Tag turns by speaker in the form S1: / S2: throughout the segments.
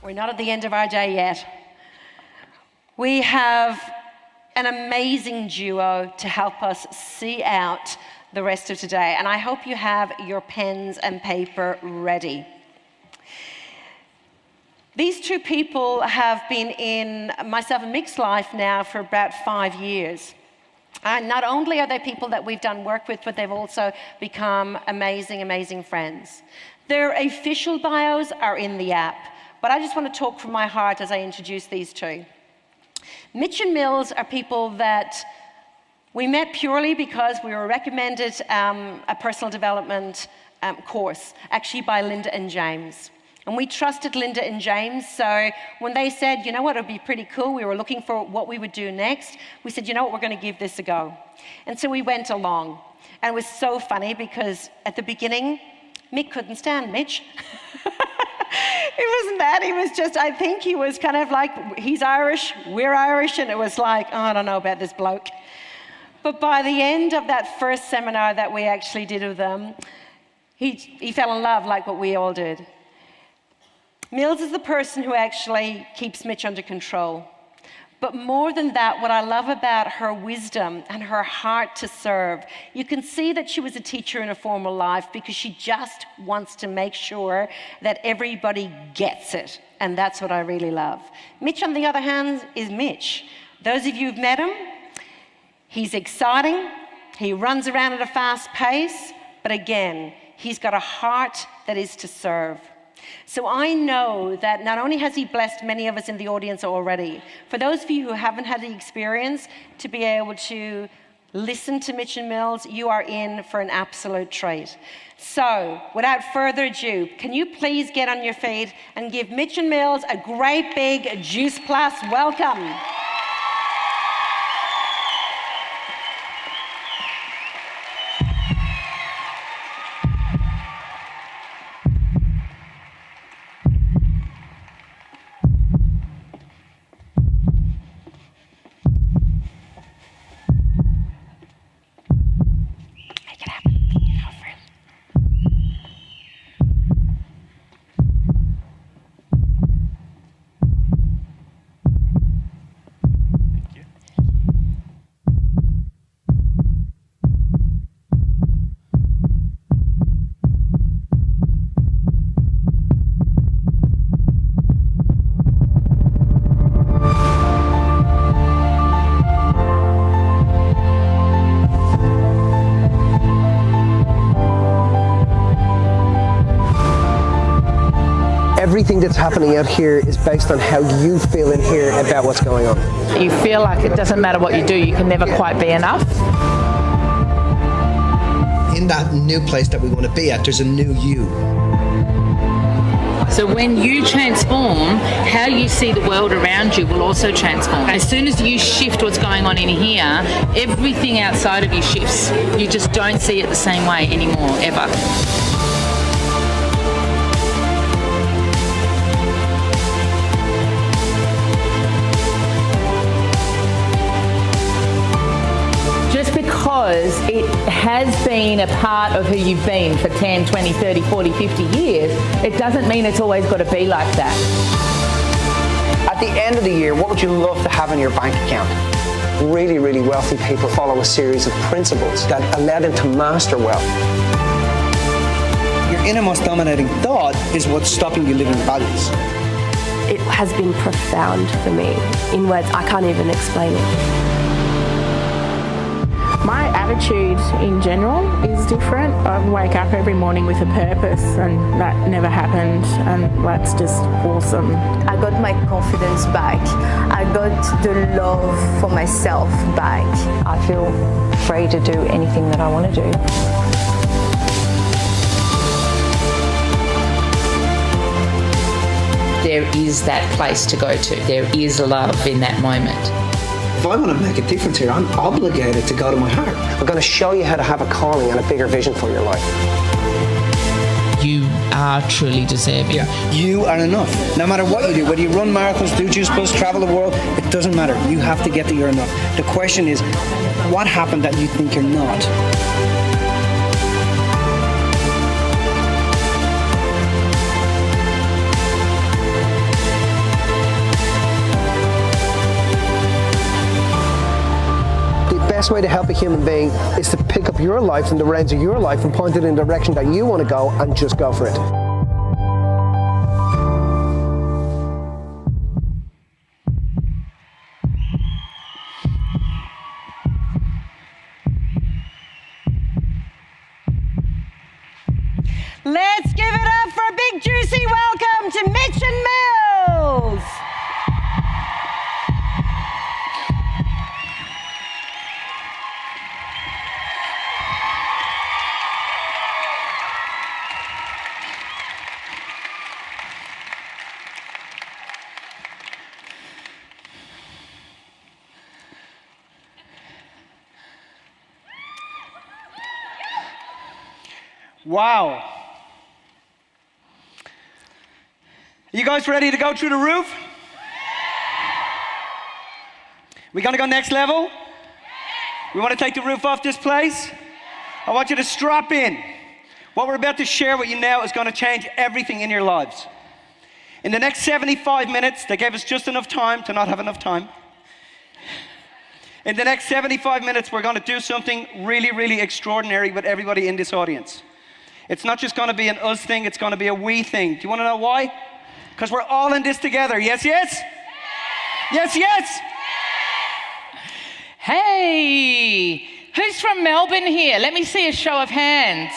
S1: We're not at the end of our day yet. We have an amazing duo to help us see out the rest of today, and I hope you have your pens and paper ready. These two people have been in myself and Mick's life now for about 5 years. And not only are they people that we've done work with, but they've also become amazing, amazing friends. Their official bios are in the app, but I just want to talk from my heart as I introduce these two. Mitch and Mills are people that we met purely because we were recommended a personal development course, actually by Linda and James. And we trusted Linda and James, so when they said, you know what, it would be pretty cool, we were looking for what we would do next, we said, you know what, we're going to give this a go. And so we went along. And it was so funny because at the beginning, Mick couldn't stand Mitch. It wasn't that, he was just, I think he was kind of like, he's Irish, we're Irish, and it was like, oh, I don't know about this bloke. But by the end of that first seminar that we actually did with them, he fell in love like what we all did. Mills is the person who actually keeps Mitch under control. But more than that, what I love about her wisdom and her heart to serve, you can see that she was a teacher in a formal life because she just wants to make sure that everybody gets it. And that's what I really love. Mitch, on the other hand, is Mitch. Those of you who've met him, he's exciting, he runs around at a fast pace, but again, he's got a heart that is to serve. So I know that not only has he blessed many of us in the audience already, for those of you who haven't had the experience to be able to listen to Mitch and Mills, you are in for an absolute treat. So without further ado, can you please get on your feet and give Mitch and Mills a great big Juice Plus welcome.
S2: Everything that's happening out here is based on how you feel in here about what's going on.
S3: You feel like it doesn't matter what you do, you can never quite be enough.
S2: In that new place that we want to be at, there's a new you.
S3: So when you transform, how you see the world around you will also transform. As soon as you shift what's going on in here, everything outside of you shifts. You just don't see it the same way anymore, ever. Because it has been a part of who you've been for 10, 20, 30, 40, 50 years, it doesn't mean it's always got to be like that.
S4: At the end of the year, what would you love to have in your bank account?
S2: Really, really wealthy people follow a series of principles that allow them to master wealth.
S4: Your innermost dominating thought is what's stopping you living values.
S5: It has been profound for me. In words, I can't even explain it.
S6: My attitude in general is different. I wake up every morning with a purpose, and that never happened, and that's just awesome.
S7: I got my confidence back. I got the love for myself back.
S8: I feel free to do anything that I want to do.
S3: There is that place to go to. There is love in that moment.
S4: If I want to make a difference here, I'm obligated to go to my heart.
S2: I'm going to show you how to have a calling and a bigger vision for your life.
S3: You are truly deserving.
S4: Yeah. You are enough. No matter what you do, whether you run marathons, do Juice Plus, travel the world, it doesn't matter. You have to get that you're enough. The question is, what happened that you think you're not?
S2: best way to help a human being is to pick up your life and the reins of your life and point it in the direction that you want to go and just go for it.
S1: Let's give it up for a big juicy welcome to Mitch Mills.
S9: Wow. You guys ready to go through the roof? We gonna go next level? We wanna take the roof off this place? I want you to strap in. What we're about to share with you now is gonna change everything in your lives. In the next 75 minutes, they gave us just enough time to not have enough time. In the next 75 minutes, we're gonna do something really, really extraordinary with everybody in this audience. It's not just gonna be an us thing, it's gonna be a we thing. Do you wanna know why? Because we're all in this together. Yes, yes? Yes, yes?
S3: Hey, who's from Melbourne here? Let me see a show of hands.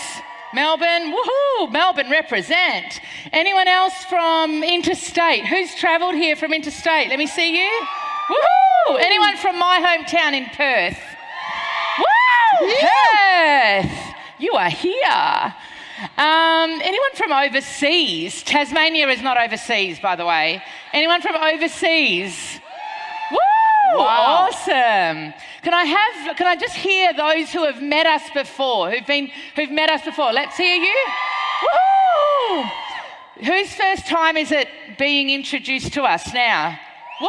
S3: Melbourne, woohoo, Melbourne represent. Anyone else from interstate? Who's travelled here from interstate? Let me see you. Woohoo! Anyone from my hometown in Perth? Woo! Yeah. Perth, you are here. Anyone from overseas? Tasmania is not overseas, by the way. Anyone from overseas? Woo! Wow. Awesome. Can I just hear those who have met us before, who've met us before? Let's hear you. Woo! Whose first time is it being introduced to us now? Woo!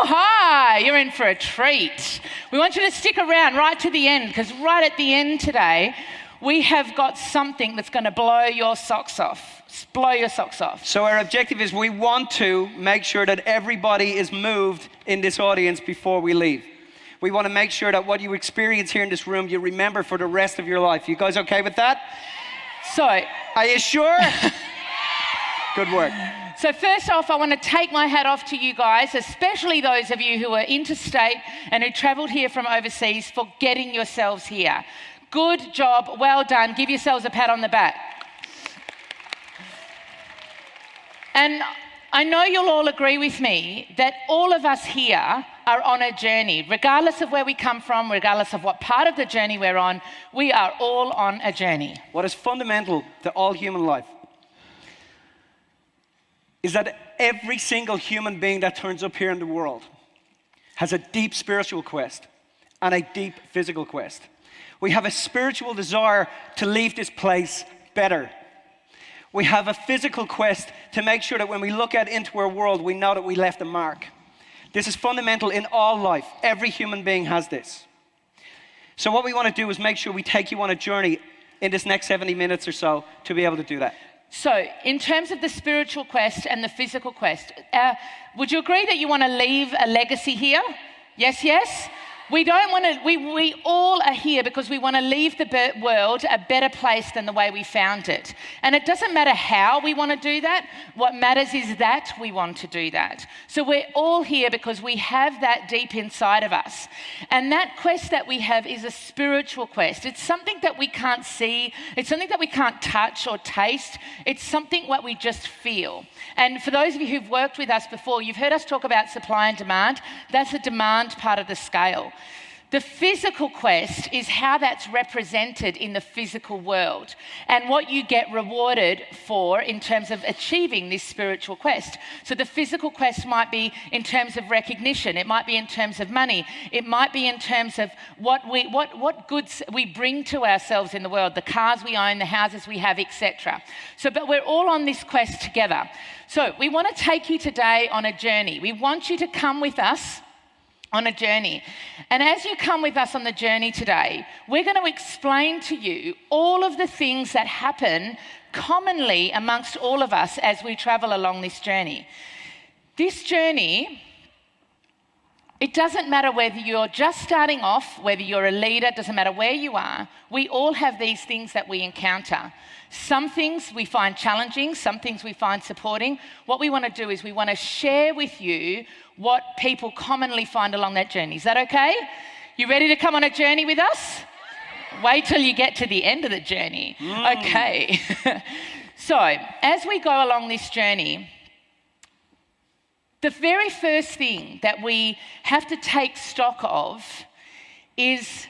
S3: Hi, you're in for a treat. We want you to stick around right to the end, because right at the end today, we have got something that's going to blow your socks off. Blow your socks off.
S9: So our objective is we want to make sure that everybody is moved in this audience before we leave. We want to make sure that what you experience here in this room, you remember for the rest of your life. You guys okay with that?
S3: So,
S9: are you sure? Good work.
S3: So first off, I want to take my hat off to you guys, especially those of you who are interstate and who travelled here from overseas, for getting yourselves here. Good job, well done. Give yourselves a pat on the back. And I know you'll all agree with me that all of us here are on a journey. Regardless of where we come from, regardless of what part of the journey we're on, we are all on a journey.
S9: What is fundamental to all human life is that every single human being that turns up here in the world has a deep spiritual quest and a deep physical quest. We have a spiritual desire to leave this place better. We have a physical quest to make sure that when we look out into our world, we know that we left a mark. This is fundamental in all life. Every human being has this. So what we want to do is make sure we take you on a journey in this next 70 minutes or so to be able to do that.
S3: So, in terms of the spiritual quest and the physical quest, would you agree that you want to leave a legacy here? Yes, yes? We don't want to, we all are here because we want to leave the world a better place than the way we found it. And it doesn't matter how we want to do that. What matters is that we want to do that. So we're all here because we have that deep inside of us. And that quest that we have is a spiritual quest. It's something that we can't see. It's something that we can't touch or taste. It's something what we just feel. And for those of you who've worked with us before, you've heard us talk about supply and demand. That's the demand part of the scale. The physical quest is how that's represented in the physical world and what you get rewarded for in terms of achieving this spiritual quest. So the physical quest might be in terms of recognition. It might be in terms of money. It might be in terms of what goods we bring to ourselves in the world, the cars we own, the houses we have, etc. So, but we're all on this quest together. So we want to take you today on a journey. We want you to come with us on a journey. And as you come with us on the journey today, we're going to explain to you all of the things that happen commonly amongst all of us as we travel along this journey. This journey It doesn't matter whether you're just starting off, whether you're a leader, it doesn't matter where you are. We all have these things that we encounter. Some things we find challenging, some things we find supporting. What we want to do is we want to share with you what people commonly find along that journey. Is that okay? You ready to come on a journey with us? Wait till you get to the end of the journey. Okay. So, as we go along this journey, the very first thing that we have to take stock of is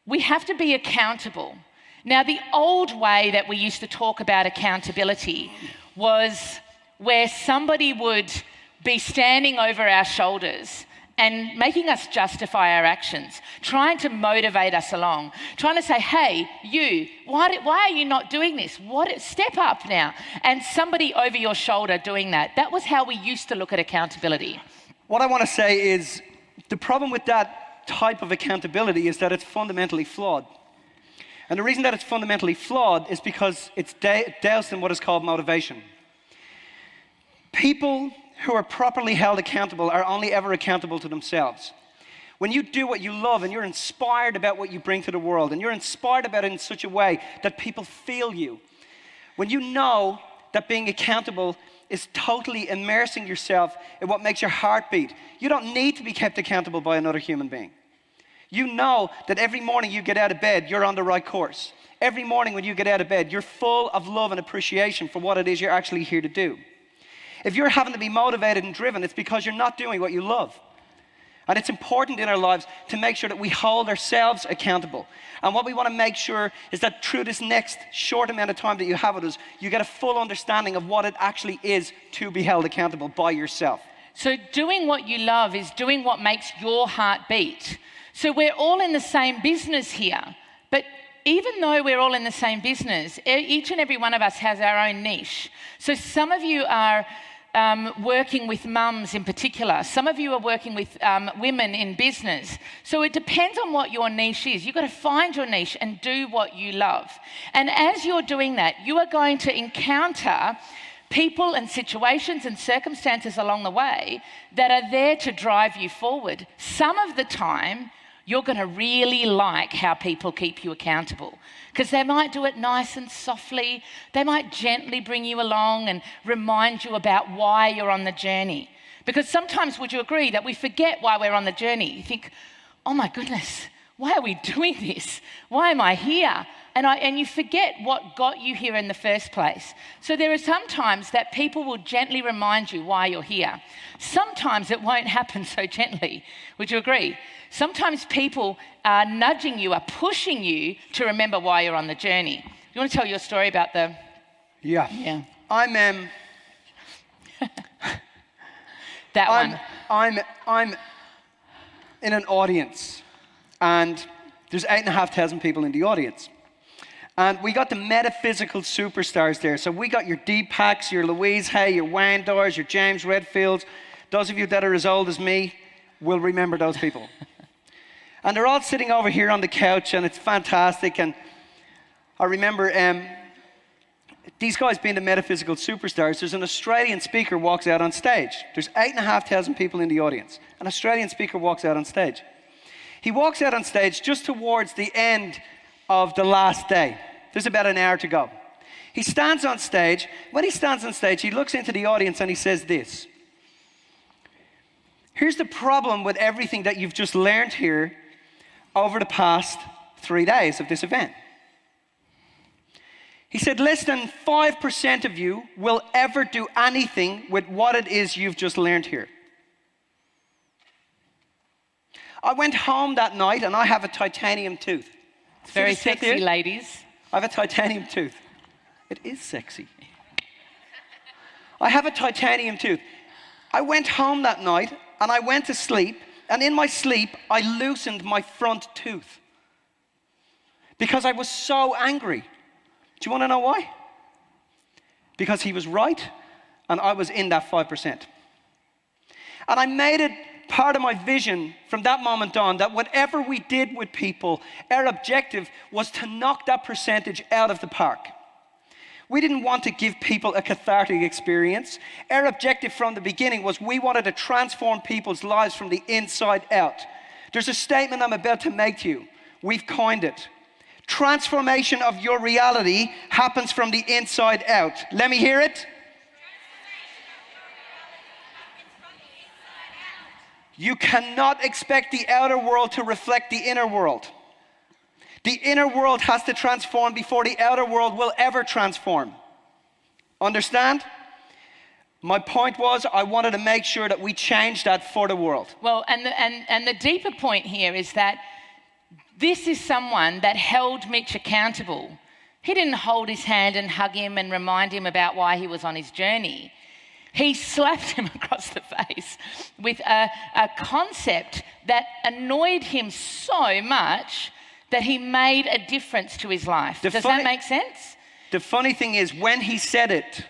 S3: we have to be accountable. Now, the old way that we used to talk about accountability was where somebody would be standing over our shoulders and making us justify our actions, trying to motivate us along, trying to say, hey, you, why are you not doing this? Step up now. And somebody over your shoulder doing that. That was how we used to look at accountability.
S9: What I want to say is the problem with that type of accountability is that it's fundamentally flawed. And the reason that it's fundamentally flawed is because it's doused in what is called motivation. People who are properly held accountable are only ever accountable to themselves. When you do what you love and you're inspired about what you bring to the world and you're inspired about it in such a way that people feel you, when you know that being accountable is totally immersing yourself in what makes your heart beat, you don't need to be kept accountable by another human being. You know that every morning you get out of bed, you're on the right course. Every morning when you get out of bed, you're full of love and appreciation for what it is you're actually here to do. If you're having to be motivated and driven, it's because you're not doing what you love. And it's important in our lives to make sure that we hold ourselves accountable. And what we want to make sure is that through this next short amount of time that you have with us, you get a full understanding of what it actually is to be held accountable by yourself.
S3: So doing what you love is doing what makes your heart beat. So we're all in the same business here, but even though we're all in the same business, each and every one of us has our own niche. So some of you are working with mums in particular. Some of you are working with women in business. So it depends on what your niche is. You've got to find your niche and do what you love. And as you're doing that, you are going to encounter people and situations and circumstances along the way that are there to drive you forward. Some of the time, you're going to really like how people keep you accountable because they might do it nice and softly. They might gently bring you along and remind you about why you're on the journey. Because sometimes, would you agree, that we forget why we're on the journey? You think, oh my goodness, why are we doing this? Why am I here? And you forget what got you here in the first place. So there are some times that people will gently remind you why you're here. Sometimes it won't happen so gently. Would you agree? Sometimes people are nudging you, are pushing you to remember why you're on the journey. You want to tell your story about the...
S9: Yeah. I'm
S3: that one.
S9: I'm in an audience, and there's 8,500 people in the audience. And we got the metaphysical superstars there. So we got your Deepaks, your Louise Hay, your Wayne Dors, your James Redfields. Those of you that are as old as me will remember those people. And they're all sitting over here on the couch, and it's fantastic. And I remember these guys being the metaphysical superstars. There's an Australian speaker walks out on stage. There's 8,500 people in the audience. An Australian speaker walks out on stage. He walks out on stage just towards the end of the last day. There's about an hour to go. He stands on stage. When he stands on stage, he looks into the audience and he says this. Here's the problem with everything that you've just learned here over the past 3 days of this event. He said, less than 5% of you will ever do anything with what it is you've just learned here. I went home that night and I have a titanium tooth.
S3: It's very sexy, ladies.
S9: I have a titanium tooth. It is sexy. I have a titanium tooth. I went home that night and I went to sleep, and in my sleep, I loosened my front tooth because I was so angry. Do you want to know why? Because he was right and I was in that 5%. And I made it part of my vision from that moment on that whatever we did with people, our objective was to knock that percentage out of the park. We didn't want to give people a cathartic experience. Our objective from the beginning was we wanted to transform people's lives from the inside out. There's a statement I'm about to make to you. We've coined it. Transformation of your reality happens from the inside out. Let me hear it. You cannot expect the outer world to reflect the inner world. The inner world has to transform before the outer world will ever transform. Understand? My point was I wanted to make sure that we changed that for the world.
S3: Well, and the deeper point here is that this is someone that held Mitch accountable. He didn't hold his hand and hug him and remind him about why he was on his journey. He slapped him across the face with a concept that annoyed him so much that he made a difference to his life. Does that make sense?
S9: The funny thing is, when he said it,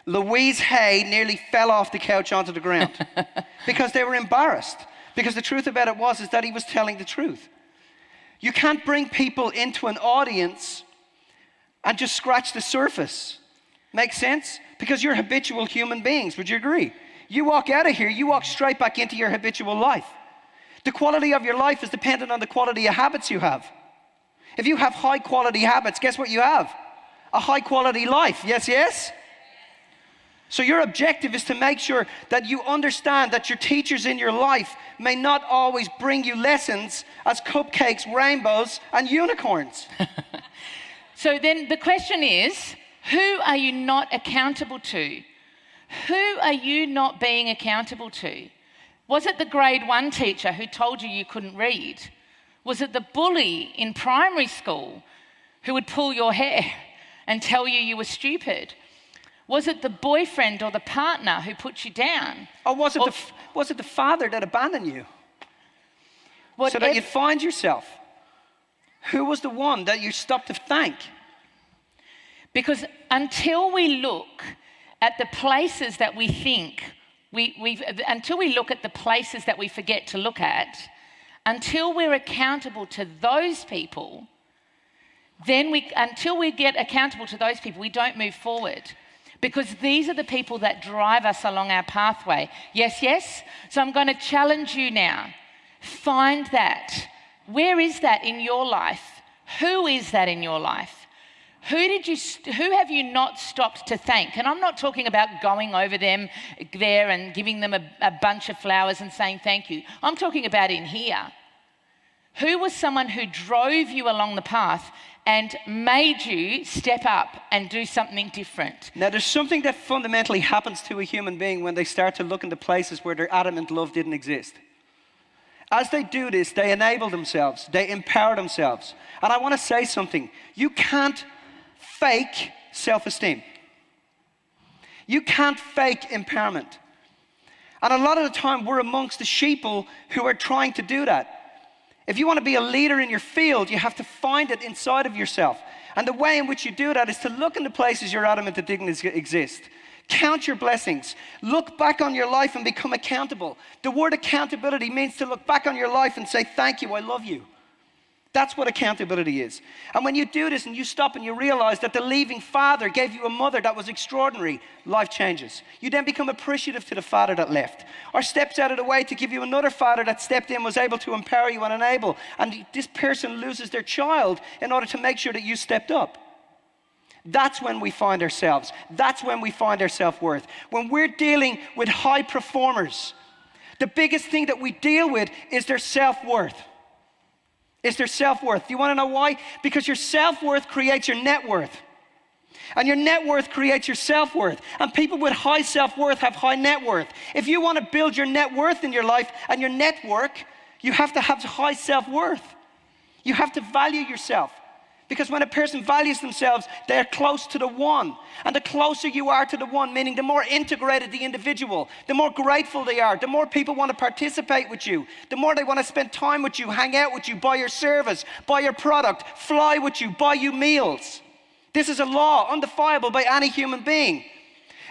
S9: Louise Hay nearly fell off the couch onto the ground because they were embarrassed. Because the truth about it is that he was telling the truth. You can't bring people into an audience and just scratch the surface. Make sense? Because you're habitual human beings. Would you agree? You walk out of here, you walk straight back into your habitual life. The quality of your life is dependent on the quality of habits you have. If you have high quality habits, guess what you have? A high quality life. Yes, yes? So your objective is to make sure that you understand that your teachers in your life may not always bring you lessons as cupcakes, rainbows, and unicorns.
S3: So then the question is, who are you not accountable to? Who are you not being accountable to? Was it the grade 1 teacher who told you couldn't read? Was it the bully in primary school who would pull your hair and tell you were stupid? Was it the boyfriend or the partner who put you down?
S9: Or was it the father that abandoned you? So that you'd find yourself? Who was the one that you stopped to thank?
S3: Because until we look at the places that we think, until we look at the places that we forget to look at, until we're accountable to those people, until we get accountable to those people, we don't move forward. Because these are the people that drive us along our pathway. Yes, yes? So I'm going to challenge you now. Find that. Where is that in your life? Who is that in your life? Who have you not stopped to thank? And I'm not talking about going over them there and giving them a bunch of flowers and saying thank you. I'm talking about in here. Who was someone who drove you along the path and made you step up and do something different?
S9: Now, there's something that fundamentally happens to a human being when they start to look into places where their adamant love didn't exist. As they do this, they enable themselves, they empower themselves. And I want to say something. You can't fake self-esteem. You can't fake empowerment. And a lot of the time, we're amongst the sheeple who are trying to do that. If you want to be a leader in your field, you have to find it inside of yourself. And the way in which you do that is to look into places you're adamant that didn't exist. Count your blessings. Look back on your life and become accountable. The word accountability means to look back on your life and say, thank you, I love you. That's what accountability is. And when you do this and you stop and you realize that the leaving father gave you a mother that was extraordinary, life changes. You then become appreciative to the father that left, or steps out of the way to give you another father that stepped in, was able to empower you and enable. And this person loses their child in order to make sure that you stepped up. That's when we find ourselves. That's when we find our self-worth. When we're dealing with high performers, the biggest thing that we deal with is their self-worth. It's their self-worth. Do you want to know why? Because your self-worth creates your net worth. And your net worth creates your self-worth. And people with high self-worth have high net worth. If you want to build your net worth in your life and your network, you have to have high self-worth. You have to value yourself. Because when a person values themselves, they're close to the one. And the closer you are to the one, meaning the more integrated the individual, the more grateful they are, the more people want to participate with you, the more they want to spend time with you, hang out with you, buy your service, buy your product, fly with you, buy you meals. This is a law undefiable by any human being.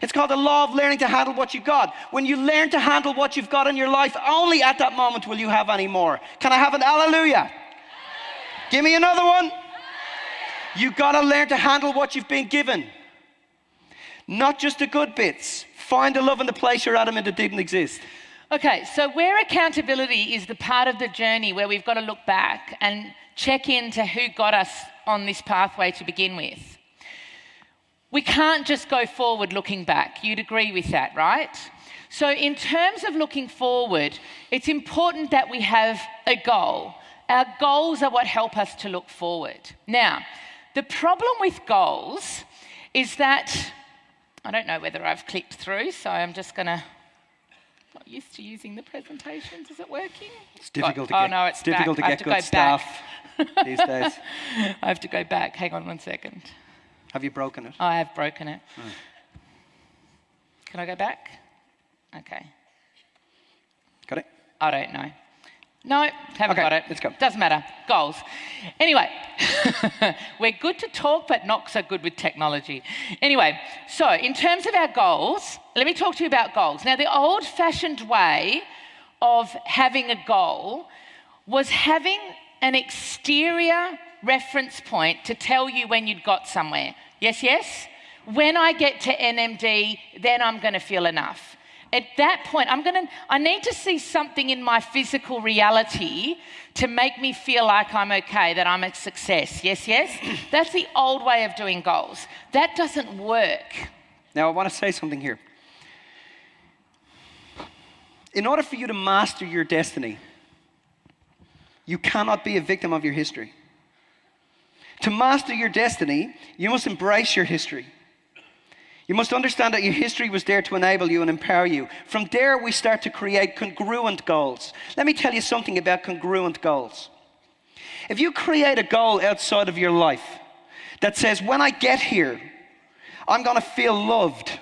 S9: It's called the law of learning to handle what you got. When you learn to handle what you've got in your life, only at that moment will you have any more. Can I have an hallelujah? Give me another one. You got to learn to handle what you've been given. Not just the good bits. Find the love in the place you're at and that didn't exist.
S3: Okay, so where accountability is the part of the journey where we've got to look back and check into who got us on this pathway to begin with. We can't just go forward looking back. You'd agree with that, right? So in terms of looking forward, it's important that we have a goal. Our goals are what help us to look forward. Now, the problem with goals is that, I don't know whether I've clicked through, so I'm just going to, not used to using the presentations. Is it working?
S9: It's difficult
S3: it's
S9: difficult
S3: back.
S9: to get good staff these days.
S3: I have to go back. Hang on one second.
S9: Have you broken it?
S3: I have broken it. Can I go back? Okay.
S9: Got it?
S3: I don't know. No, haven't got it.
S9: Let's go.
S3: Doesn't matter. Goals. Anyway, we're good to talk, but not so good with technology. Anyway, so in terms of our goals, let me talk to you about goals. Now, the old-fashioned way of having a goal was having an exterior reference point to tell you when you'd got somewhere. Yes, yes? When I get to NMD, then I'm going to feel enough. At that point, I need to see something in my physical reality to make me feel like I'm okay, that I'm a success. Yes, yes? That's the old way of doing goals. That doesn't work.
S9: Now, I want to say something here. In order for you to master your destiny, you cannot be a victim of your history. To master your destiny, you must embrace your history. You must understand that your history was there to enable you and empower you. From there, we start to create congruent goals. Let me tell you something about congruent goals. If you create a goal outside of your life that says, when I get here, I'm going to feel loved.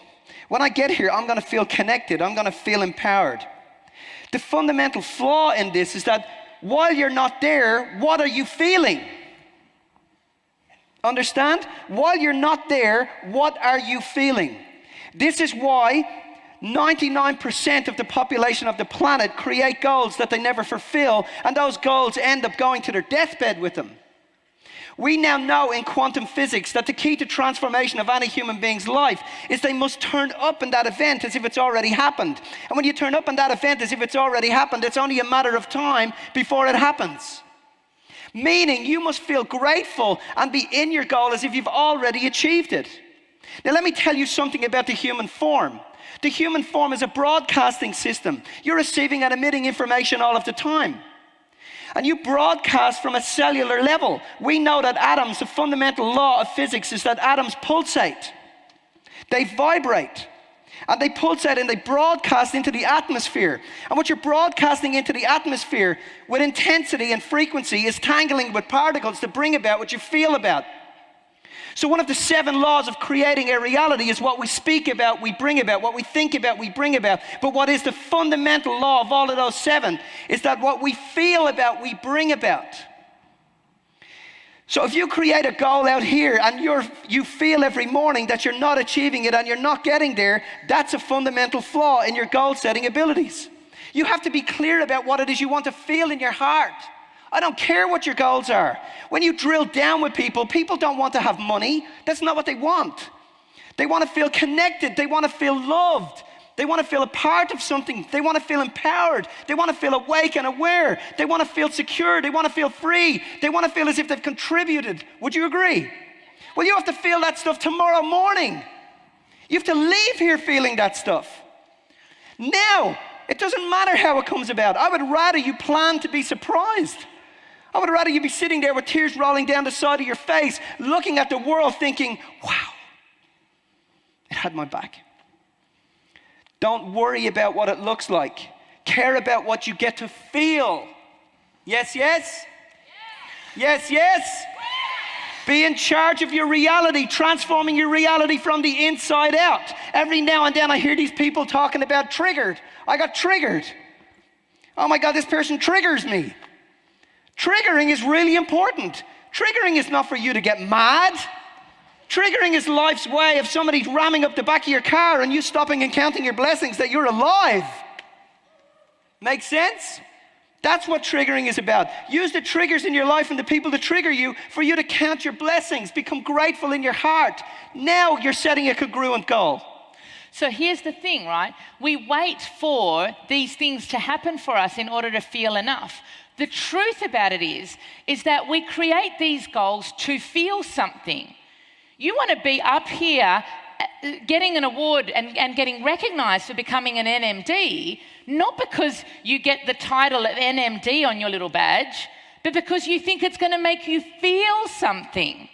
S9: When I get here, I'm going to feel connected. I'm going to feel empowered. The fundamental flaw in this is that while you're not there, what are you feeling? Understand? While you're not there, what are you feeling? This is why 99% of the population of the planet create goals that they never fulfill, and those goals end up going to their deathbed with them. We now know in quantum physics that the key to transformation of any human being's life is they must turn up in that event as if it's already happened. And when you turn up in that event as if it's already happened, it's only a matter of time before it happens. Meaning you must feel grateful and be in your goal as if you've already achieved it. Now let me tell you something about the human form. The human form is a broadcasting system. You're receiving and emitting information all of the time. And you broadcast from a cellular level. We know that atoms, the fundamental law of physics is that atoms pulsate. They vibrate. And they pulsate and they broadcast into the atmosphere. And what you're broadcasting into the atmosphere with intensity and frequency is tangling with particles to bring about what you feel about. So one of the 7 laws of creating a reality is what we speak about, we bring about. What we think about, we bring about. But what is the fundamental law of all of those 7 is that what we feel about, we bring about. So if you create a goal out here and you feel every morning that you're not achieving it and you're not getting there, that's a fundamental flaw in your goal setting abilities. You have to be clear about what it is you want to feel in your heart. I don't care what your goals are. When you drill down with people, people don't want to have money. That's not what they want. They want to feel connected. They want to feel loved. They want to feel a part of something. They want to feel empowered. They want to feel awake and aware. They want to feel secure. They want to feel free. They want to feel as if they've contributed. Would you agree? Well, you have to feel that stuff tomorrow morning. You have to leave here feeling that stuff. Now, it doesn't matter how it comes about. I would rather you plan to be surprised. I would rather you be sitting there with tears rolling down the side of your face, looking at the world thinking, wow, it had my back. Don't worry about what it looks like. Care about what you get to feel. Yes, yes? Yes, yes? Be in charge of your reality, transforming your reality from the inside out. Every now and then I hear these people talking about triggered. I got triggered. Oh my God, this person triggers me. Triggering is really important. Triggering is not for you to get mad. Triggering is life's way of somebody ramming up the back of your car and you stopping and counting your blessings that you're alive. Make sense? That's what triggering is about. Use the triggers in your life and the people that trigger you for you to count your blessings. Become grateful in your heart. Now you're setting a congruent goal.
S3: So here's the thing, right? We wait for these things to happen for us in order to feel enough. The truth about it is that we create these goals to feel something. You want to be up here getting an award and getting recognised for becoming an NMD, not because you get the title of NMD on your little badge, but because you think it's going to make you feel something.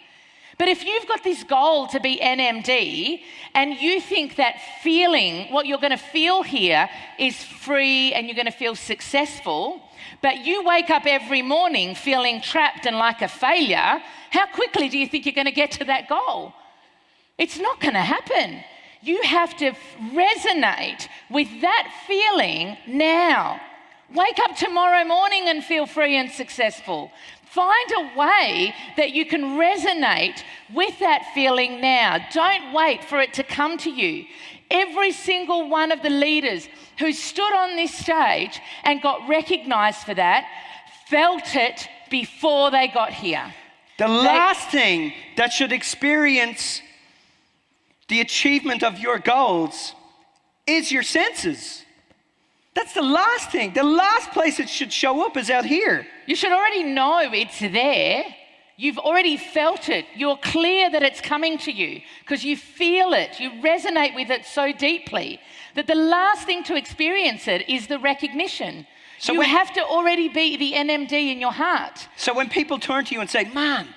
S3: But if you've got this goal to be NMD and you think that feeling, what you're going to feel here is free and you're going to feel successful, but you wake up every morning feeling trapped and like a failure, how quickly do you think you're going to get to that goal? It's not going to happen. You have to resonate with that feeling now. Wake up tomorrow morning and feel free and successful. Find a way that you can resonate with that feeling now. Don't wait for it to come to you. Every single one of the leaders who stood on this stage and got recognised for that felt it before they got here.
S9: The last thing that should experience the achievement of your goals is your senses. That's the last thing. The last place it should show up is out here.
S3: You should already know it's there. You've already felt it. You're clear that it's coming to you because you feel it. You resonate with it so deeply that the last thing to experience it is the recognition. So you have to already be the NMD in your heart.
S9: So when people turn to you and say, man,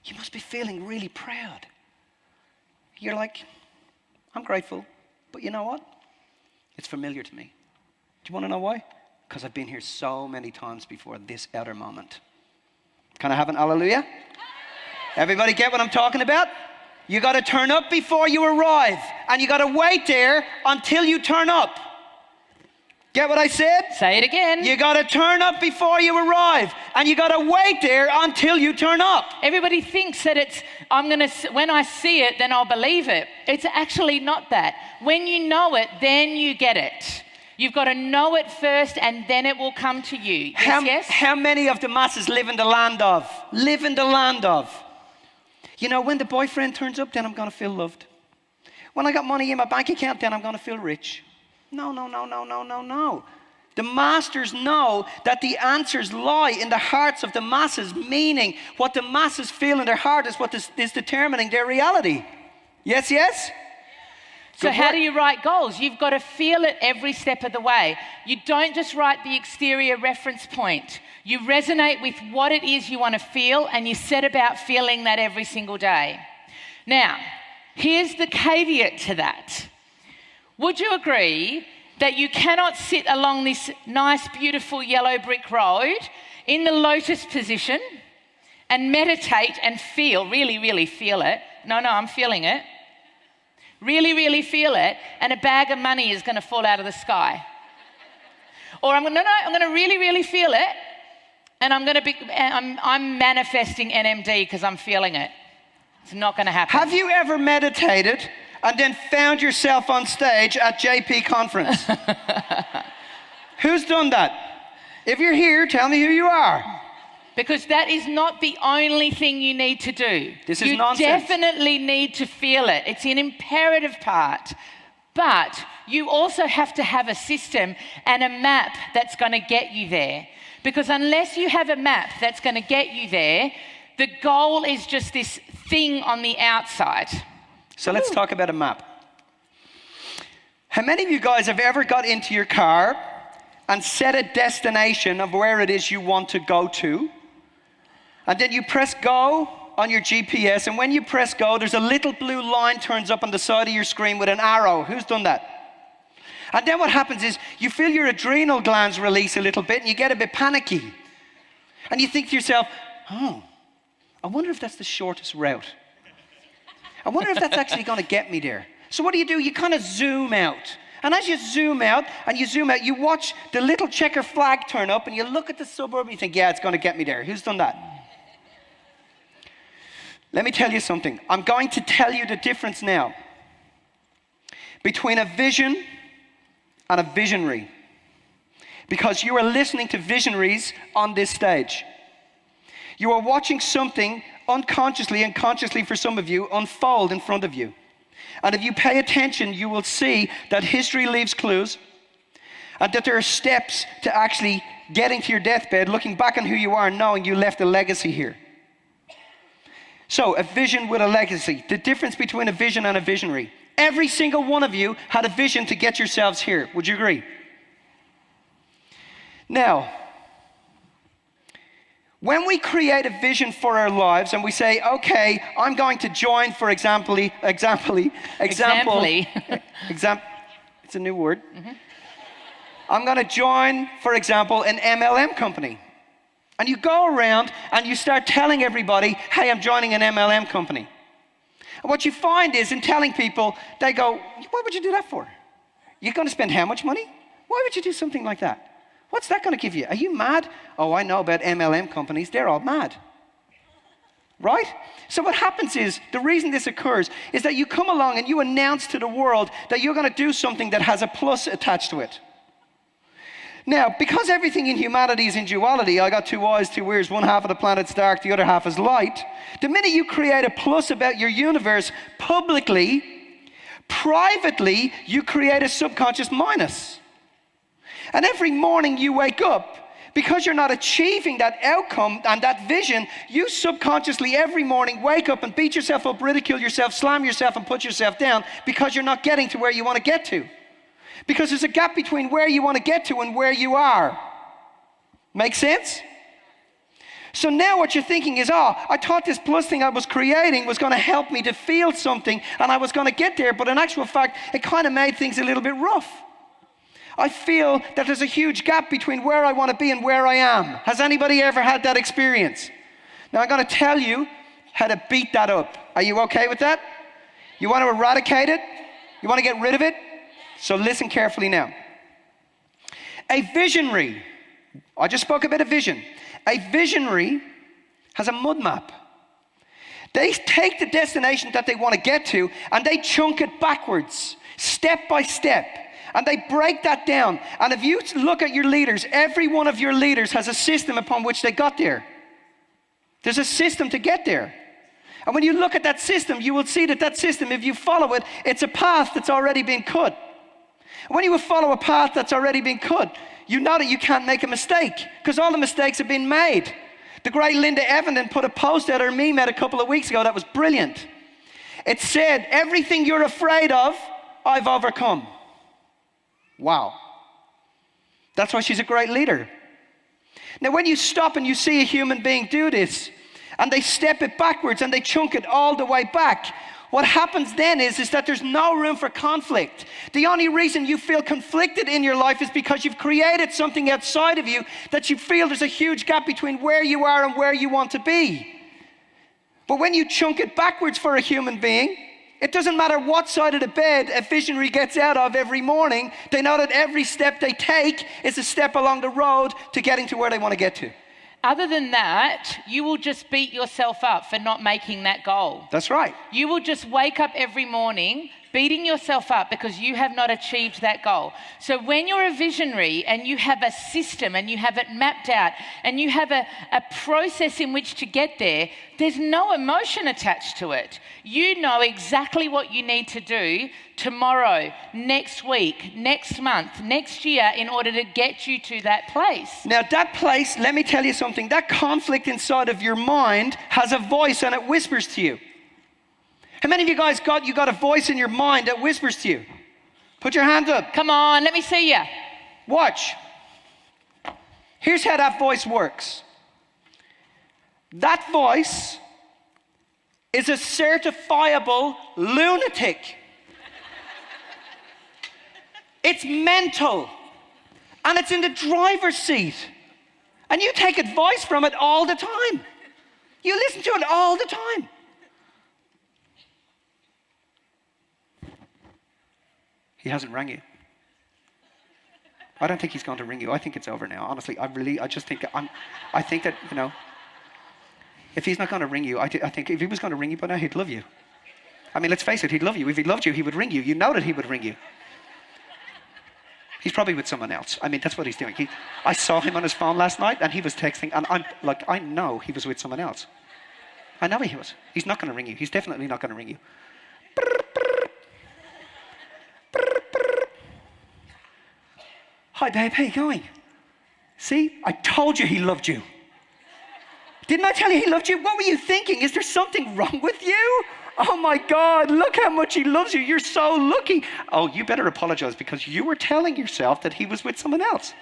S9: you must be feeling really proud. You're like, I'm grateful, but you know what? It's familiar to me. Do you want to know why? Because I've been here so many times before this outer moment. Can I have an hallelujah? Everybody get what I'm talking about? You got to turn up before you arrive, and you got to wait there until you turn up. Get what I said?
S3: Say it again.
S9: You got to turn up before you arrive, and you got to wait there until you turn up.
S3: Everybody thinks that it's, when I see it, then I'll believe it. It's actually not that. When you know it, then you get it. You've got to know it first, and then it will come to you. Yes?
S9: How many of the masses live in the land of? Live in the land of. You know, when the boyfriend turns up, then I'm going to feel loved. When I got money in my bank account, then I'm going to feel rich. No. The masters know that the answers lie in the hearts of the masses, meaning what the masses feel in their heart is what is determining their reality. Yes?
S3: So how do you write goals? You've got to feel it every step of the way. You don't just write the exterior reference point. You resonate with what it is you want to feel, and you set about feeling that every single day. Now, here's the caveat to that. Would you agree that you cannot sit along this nice, beautiful yellow brick road in the lotus position and meditate and feel, really, really feel it? No, I'm feeling it. Really, really feel it, and a bag of money is going to fall out of the sky. Or I'm going to really, really feel it, and I'm manifesting NMD because I'm feeling it. It's not going to happen.
S9: Have you ever meditated and then found yourself on stage at JP conference? Who's done that? If you're here, tell me who you are.
S3: Because that is not the only thing you need to do.
S9: This is
S3: you
S9: nonsense.
S3: You definitely need to feel it. It's an imperative part. But you also have to have a system and a map that's going to get you there. Because unless you have a map that's going to get you there, the goal is just this thing on the outside.
S9: So let's talk about a map. How many of you guys have ever got into your car and set a destination of where it is you want to go to? And then you press go on your GPS, and when you press go, there's a little blue line turns up on the side of your screen with an arrow. Who's done that? And then what happens is you feel your adrenal glands release a little bit, and you get a bit panicky. And you think to yourself, I wonder if that's the shortest route. I wonder if that's actually going to get me there. So what do? You kind of zoom out. And as you zoom out, you watch the little checker flag turn up, and you look at the suburb, and you think, yeah, it's going to get me there. Who's done that? Let me tell you something. I'm going to tell you the difference now between a vision and a visionary. because you are listening to visionaries on this stage. You are watching something unconsciously and consciously for some of you unfold in front of you. And if you pay attention, you will see that history leaves clues and that there are steps to actually getting to your deathbed, looking back on who you are, knowing you left a legacy here. So, a vision with a legacy. The difference between a vision and a visionary. Every single one of you had a vision to get yourselves here. Would you agree? Now, when we create a vision for our lives and we say, okay, I'm going to join, for example, it's a new word. Mm-hmm. I'm going to join, for example, an MLM company. And you go around and you start telling everybody, hey, I'm joining an MLM company. And what you find is in telling people, they go, what would you do that for? You're going to spend how much money? Why would you do something like that? What's that going to give you? Are you mad? Oh, I know about MLM companies. They're all mad. Right? So what happens is, the reason this occurs is that you come along and you announce to the world that you're going to do something that has a plus attached to it. Now, because everything in humanity is in duality, I got 2 eyes, 2 ears, one half of the planet's dark, the other half is light. The minute you create a plus about your universe publicly, privately, you create a subconscious minus. And every morning you wake up, because you're not achieving that outcome and that vision, you subconsciously every morning wake up and beat yourself up, ridicule yourself, slam yourself and put yourself down because you're not getting to where you want to get to. Because there's a gap between where you want to get to and where you are. Make sense? So now what you're thinking is, oh, I thought this plus thing I was creating was going to help me to feel something and I was going to get there, but in actual fact, it kind of made things a little bit rough. I feel that there's a huge gap between where I want to be and where I am. Has anybody ever had that experience? Now I'm going to tell you how to beat that up. Are you okay with that? You want to eradicate it? You want to get rid of it? So listen carefully now. A visionary, I just spoke about a vision. A visionary has a mud map. They take the destination that they want to get to and they chunk it backwards, step by step. And they break that down. And if you look at your leaders, every one of your leaders has a system upon which they got there. There's a system to get there. And when you look at that system, you will see that that system, if you follow it, it's a path that's already been cut. When you follow a path that's already been cut, you know that you can't make a mistake because all the mistakes have been made. The great Linda Evenden put a post out or meme out a couple of weeks ago that was brilliant. It said, everything you're afraid of, I've overcome. Wow. That's why she's a great leader. Now, when you stop and you see a human being do this, and they step it backwards and they chunk it all the way back, what happens then is that there's no room for conflict. The only reason you feel conflicted in your life is because you've created something outside of you that you feel there's a huge gap between where you are and where you want to be. But when you chunk it backwards for a human being, it doesn't matter what side of the bed a visionary gets out of every morning. They know that every step they take is a step along the road to getting to where they want to get to.
S3: Other than that, you will just beat yourself up for not making that goal.
S9: That's right.
S3: You will just wake up every morning beating yourself up because you have not achieved that goal. So when you're a visionary and you have a system and you have it mapped out and you have a process in which to get there, there's no emotion attached to it. You know exactly what you need to do tomorrow, next week, next month, next year in order to get you to that place.
S9: Now that place, let me tell you something, that conflict inside of your mind has a voice and it whispers to you. How many of you guys got a voice in your mind that whispers to you? Put your hand up.
S3: Come on, let me see you.
S9: Watch. Here's how that voice works. That voice is a certifiable lunatic. It's mental. And it's in the driver's seat. And you take advice from it all the time. You listen to it all the time. He hasn't rang you. I don't think he's going to ring you. I think it's over now. Honestly, I think that, you know, if he's not going to ring you, I think if he was going to ring you by now, he'd love you. I mean, let's face it, he'd love you. If he loved you, he would ring you. You know that he would ring you. He's probably with someone else. I mean, that's what he's doing. I saw him on his phone last night and he was texting, and I'm like, I know he was with someone else. I know he was. He's not going to ring you. He's definitely not going to ring you. Hi, babe. How you going? See, I told you he loved you. Didn't I tell you he loved you? What were you thinking? Is there something wrong with you? Oh my God, look how much he loves you. You're so lucky. Oh, you better apologize because you were telling yourself that he was with someone else.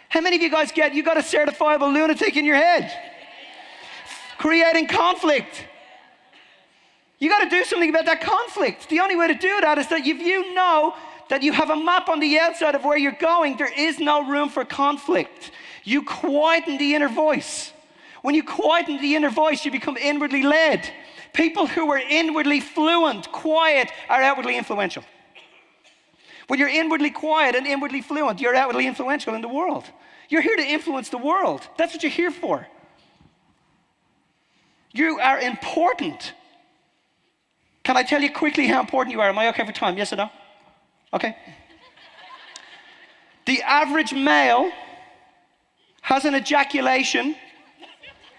S9: How many of you guys get, you got a certifiable lunatic in your head? Creating conflict. You got to do something about that conflict. The only way to do that is that if you know that you have a map on the outside of where you're going, there is no room for conflict. You quieten the inner voice. When you quieten the inner voice, you become inwardly led. People who are inwardly fluent, quiet, are outwardly influential. When you're inwardly quiet and inwardly fluent, you're outwardly influential in the world. You're here to influence the world. That's what you're here for. You are important. Can I tell you quickly how important you are? Am I okay for time? Yes or no? Okay. The average male has an ejaculation,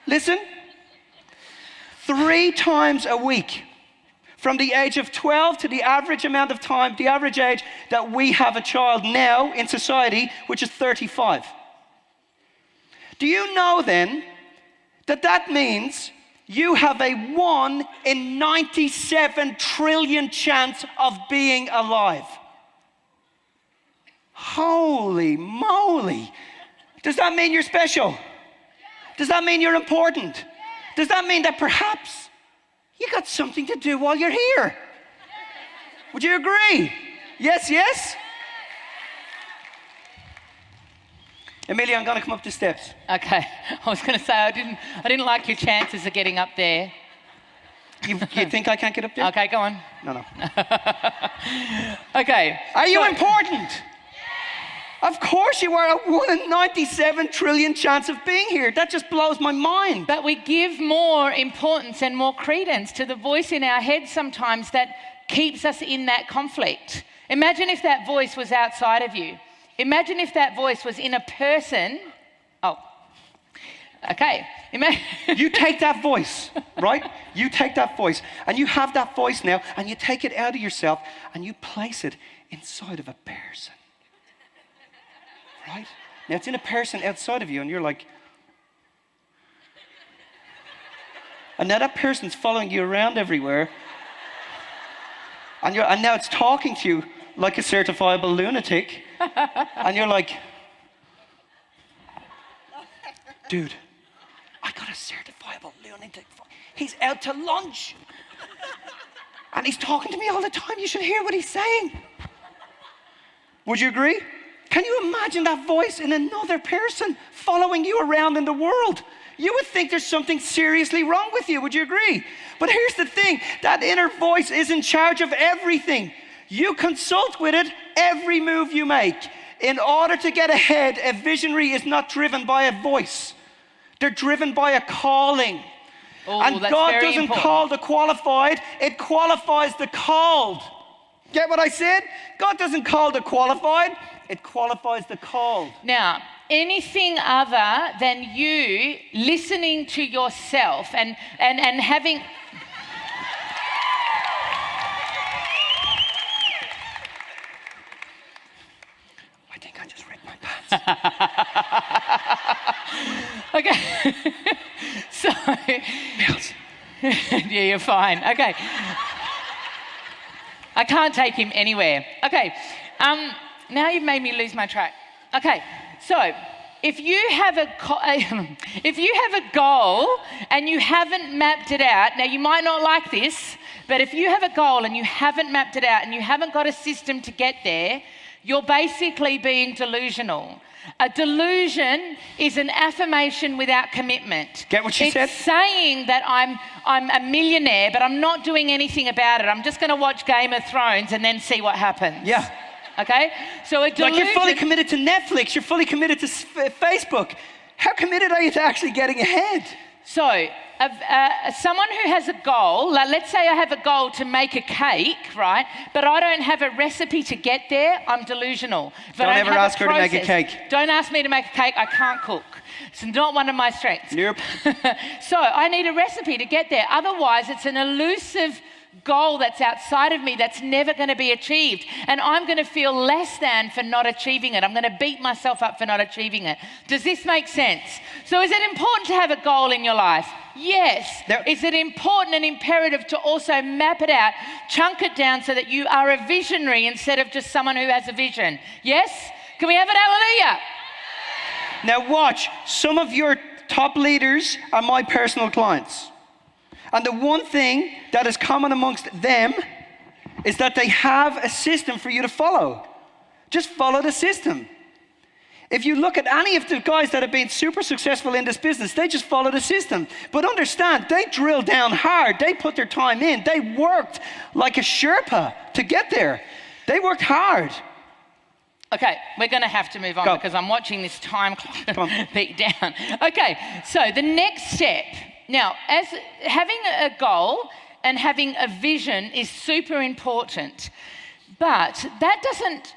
S9: listen, 3 times a week. From the age of 12 to the average amount of time, the average age that we have a child now in society, which is 35. Do you know then that means you have a 1 in 97 trillion chance of being alive? Holy moly. Does that mean you're special? Does that mean you're important? Does that mean that perhaps you got something to do while you're here? Would you agree? Yes, yes? Amelia, I'm going to come up the steps.
S3: Okay. I was going to say I didn't like your chances of getting up there.
S9: You think I can't get up there?
S3: Okay, go on.
S9: No.
S3: Okay.
S9: Are you important? Of course you are. A 1 in 97 trillion chance of being here. That just blows my mind.
S3: But we give more importance and more credence to the voice in our head sometimes that keeps us in that conflict. Imagine if that voice was outside of you. Imagine if that voice was in a person. Oh, okay.
S9: You take that voice, right? You take that voice and you have that voice now and you take it out of yourself and you place it inside of a person. Right? Now it's in a person outside of you and you're like, and now that person's following you around everywhere and now it's talking to you like a certifiable lunatic and you're like, dude, I got a certifiable lunatic. He's out to lunch and he's talking to me all the time. You should hear what he's saying. Would you agree? Can you imagine that voice in another person following you around in the world? You would think there's something seriously wrong with you. Would you agree? But here's the thing. That inner voice is in charge of everything. You consult with it every move you make. In order to get ahead, a visionary is not driven by a voice. They're driven by a calling.
S3: Oh,
S9: and
S3: that's
S9: God
S3: very
S9: doesn't
S3: important.
S9: call the qualified, it qualifies the called. Get what I said? God doesn't call the qualified, it qualifies the called.
S3: Now, anything other than you listening to yourself and having...
S9: I think I just ripped my pants.
S3: Okay. So...
S9: Mills.
S3: Yeah, you're fine. Okay. I can't take him anywhere. Okay. Now you've made me lose my track. Okay. So if you have a goal and you haven't mapped it out, now you might not like this, but if you have a goal and you haven't mapped it out and you haven't got a system to get there, you're basically being delusional. A delusion is an affirmation without commitment.
S9: Get what she said?
S3: It's saying that I'm a millionaire, but I'm not doing anything about it. I'm just going to watch Game of Thrones and then see what happens.
S9: Yeah.
S3: Okay? So a delusion...
S9: Like you're fully committed to Netflix, you're fully committed to Facebook. How committed are you to actually getting ahead?
S3: So, a someone who has a goal, like let's say I have a goal to make a cake, right? But I don't have a recipe to get there, I'm delusional.
S9: Don't ever ask her to make a cake.
S3: Don't ask me to make a cake, I can't cook. It's not one of my strengths.
S9: Nope.
S3: So I need a recipe to get there. Otherwise, it's an elusive goal that's outside of me that's never going to be achieved. And I'm going to feel less than for not achieving it. I'm going to beat myself up for not achieving it. Does this make sense? So is it important to have a goal in your life? Yes. Is it important and imperative to also map it out, chunk it down so that you are a visionary instead of just someone who has a vision? Yes? Can we have an hallelujah?
S9: Now watch, some of your top leaders are my personal clients. And the one thing that is common amongst them is that they have a system for you to follow. Just follow the system. If you look at any of the guys that have been super successful in this business, they just follow the system. But understand, they drilled down hard. They put their time in. They worked like a Sherpa to get there. They worked hard.
S3: Okay, we're going to have to move on because I'm watching this time clock beat down. Okay, so the next step. Now, as having a goal and having a vision is super important, but that doesn't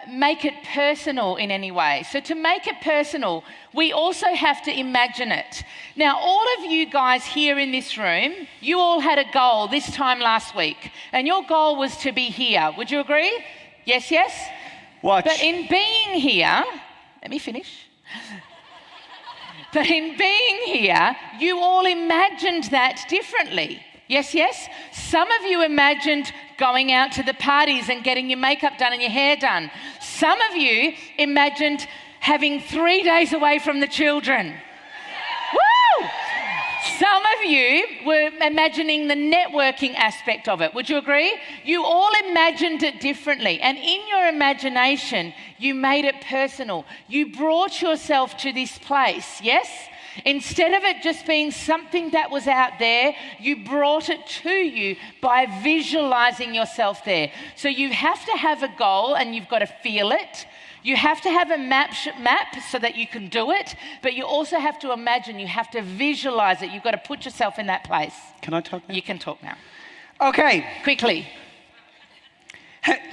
S3: make it personal in any way. So to make it personal, we also have to imagine it. Now, all of you guys here in this room, you all had a goal this time last week, and your goal was to be here. Would you agree? Yes, yes?
S9: Watch.
S3: But in being here, let me finish. But in being here, you all imagined that differently. Yes, yes? Some of you imagined going out to the parties and getting your makeup done and your hair done. Some of you imagined having 3 days away from the children. Woo! Some of you were imagining the networking aspect of it. Would you agree? You all imagined it differently. And in your imagination, you made it personal. You brought yourself to this place, yes? Instead of it just being something that was out there, you brought it to you by visualizing yourself there. So you have to have a goal and you've got to feel it. You have to have a map so that you can do it, but you also have to imagine, you have to visualize it. You've got to put yourself in that place.
S9: Can I talk now?
S3: You can talk now.
S9: Okay.
S3: Quickly.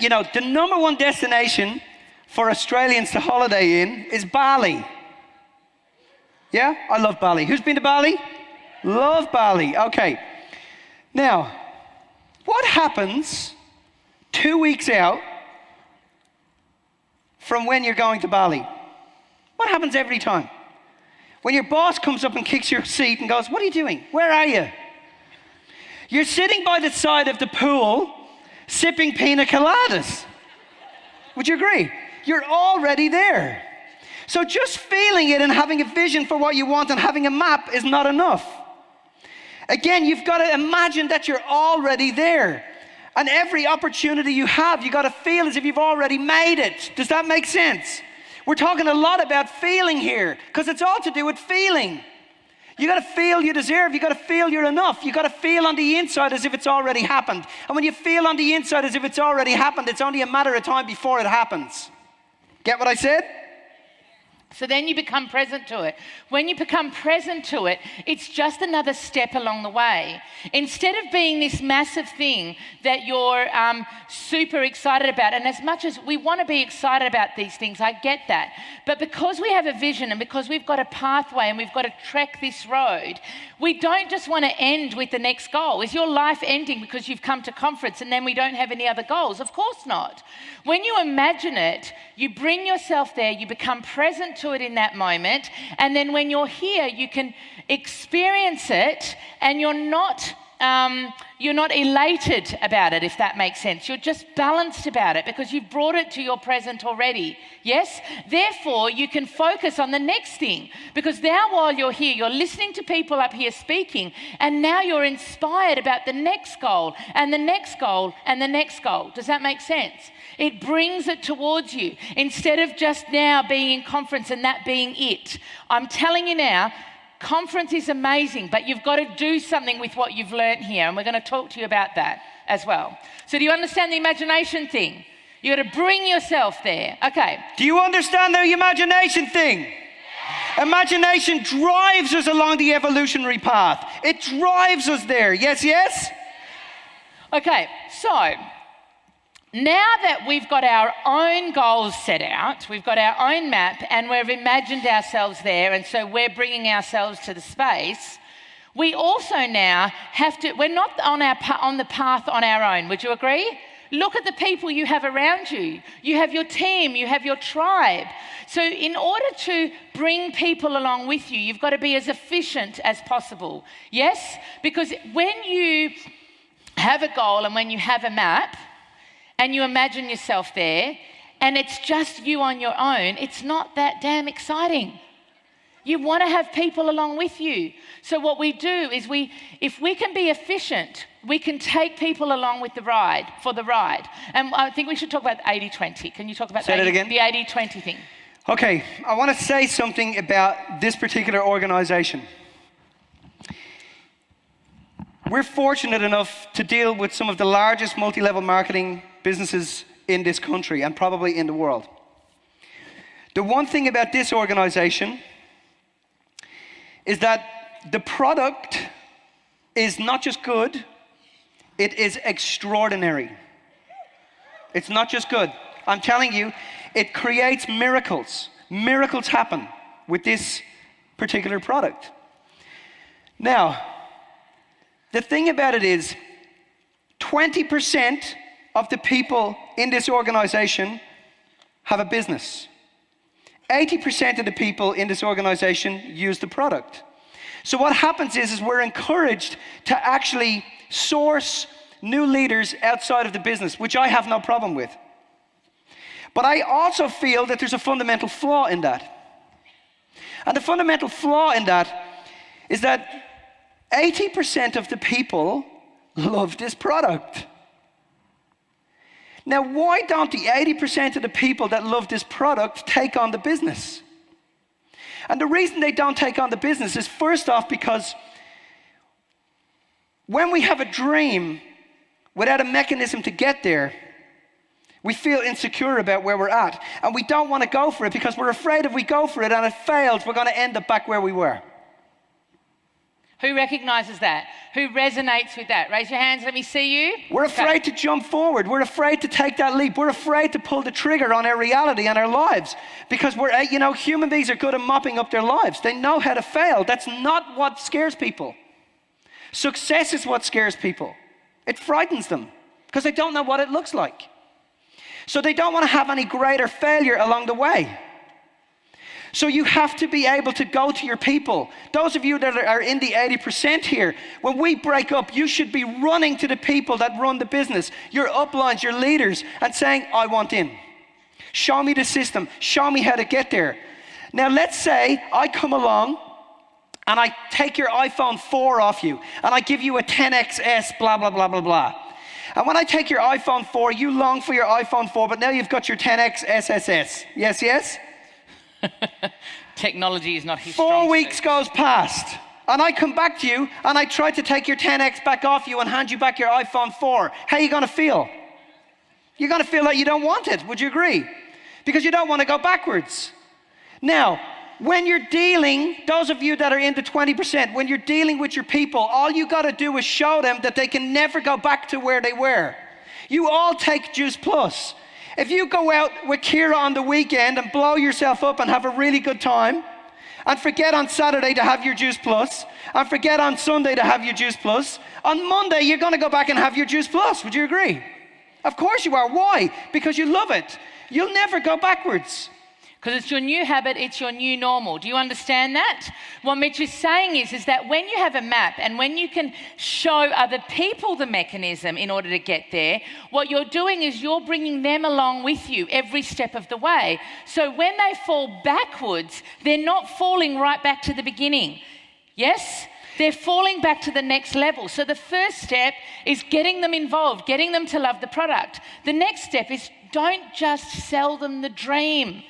S9: You know, the number one destination for Australians to holiday in is Bali. Yeah? I love Bali. Who's been to Bali? Love Bali. Okay. Now, what happens 2 weeks out from when you're going to Bali? What happens every time? When your boss comes up and kicks your seat and goes, "What are you doing? Where are you?" You're sitting by the side of the pool, sipping pina coladas. Would you agree? You're already there. So just feeling it and having a vision for what you want and having a map is not enough. Again, you've got to imagine that you're already there. And every opportunity you have, you've got to feel as if you've already made it. Does that make sense? We're talking a lot about feeling here because it's all to do with feeling. You got to feel you deserve. You got to feel you're enough. You got to feel on the inside as if it's already happened. And when you feel on the inside as if it's already happened, it's only a matter of time before it happens. Get what I said?
S3: So then you become present to it. When you become present to it, it's just another step along the way. Instead of being this massive thing that you're super excited about, and as much as we want to be excited about these things, I get that. But because we have a vision and because we've got a pathway and we've got to trek this road, we don't just want to end with the next goal. Is your life ending because you've come to conference and then we don't have any other goals? Of course not. When you imagine it, you bring yourself there, you become present to it in that moment, and then when you're here, you can experience it, and you're not elated about it, if that makes sense. You're just balanced about it because you've brought it to your present already. Yes? Therefore, you can focus on the next thing because now while you're here, you're listening to people up here speaking, and now you're inspired about the next goal and the next goal and the next goal. Does that make sense? It brings it towards you instead of just now being in conference and that being it. I'm telling you now, conference is amazing, but you've got to do something with what you've learned here, and we're going to talk to you about that as well. So do you understand the imagination thing? You've got to bring yourself there. Okay.
S9: Do you understand the imagination thing? Imagination drives us along the evolutionary path. It drives us there. Yes, yes?
S3: Okay, so now that we've got our own goals set out, we've got our own map, and we've imagined ourselves there, and so we're bringing ourselves to the space, we also now have to, we're not on the path on our own. Would you agree? Look at the people you have around you. You have your team, you have your tribe. So in order to bring people along with you, you've got to be as efficient as possible. Yes? Because when you have a goal and when you have a map and you imagine yourself there and it's just you on your own, it's not that damn exciting. You want to have people along with you. So what we do is if we can be efficient, we can take people along with the ride, for the ride. And I think we should talk about 80-20. Can you talk about
S9: Say that again?
S3: The 80-20 thing?
S9: Okay, I want to say something about this particular organization. We're fortunate enough to deal with some of the largest multi-level marketing businesses in this country and probably in the world. The one thing about this organization is that the product is not just good, it is extraordinary. It's not just good. I'm telling you, it creates miracles. Miracles happen with this particular product. Now, the thing about it is 20% of the people in this organization have a business. 80% of the people in this organization use the product. So what happens is we're encouraged to actually source new leaders outside of the business, which I have no problem with. But I also feel that there's a fundamental flaw in that. And the fundamental flaw in that is that 80% of the people love this product. Now, why don't the 80% of the people that love this product take on the business? And the reason they don't take on the business is, first off, because when we have a dream without a mechanism to get there, we feel insecure about where we're at. And we don't want to go for it because we're afraid if we go for it and it fails, we're going to end up back where we were.
S3: Who recognizes that? Who resonates with that? Raise your hands, let me see you.
S9: We're afraid to jump forward. We're afraid to take that leap. We're afraid to pull the trigger on our reality and our lives because human beings are good at mopping up their lives. They know how to fail. That's not what scares people. Success is what scares people. It frightens them because they don't know what it looks like. So they don't want to have any greater failure along the way. So you have to be able to go to your people. Those of you that are in the 80% here, when we break up, you should be running to the people that run the business, your uplines, your leaders, and saying, I want in. Show me the system. Show me how to get there. Now, let's say I come along and I take your iPhone 4 off you and I give you a 10XS, blah, blah, blah, blah, blah. And when I take your iPhone 4, you long for your iPhone 4, but now you've got your 10X SSS. Yes, yes?
S3: Technology is not his
S9: 4 weeks goes past, and I come back to you, and I try to take your 10X back off you and hand you back your iPhone 4. How are you going to feel? You're going to feel like you don't want it. Would you agree? Because you don't want to go backwards. Now, when you're dealing, those of you that are in the 20%, when you're dealing with your people, all you got to do is show them that they can never go back to where they were. You all take Juice Plus. If you go out with Kira on the weekend and blow yourself up and have a really good time, and forget on Saturday to have your Juice Plus, and forget on Sunday to have your Juice Plus, on Monday you're going to go back and have your Juice Plus. Would you agree? Of course you are. Why? Because you love it. You'll never go backwards.
S3: Because it's your new habit, it's your new normal. Do you understand that? What Mitch is saying is that when you have a map and when you can show other people the mechanism in order to get there, what you're doing is you're bringing them along with you every step of the way. So when they fall backwards, they're not falling right back to the beginning. Yes? They're falling back to the next level. So the first step is getting them involved, getting them to love the product. The next step is don't just sell them the dream.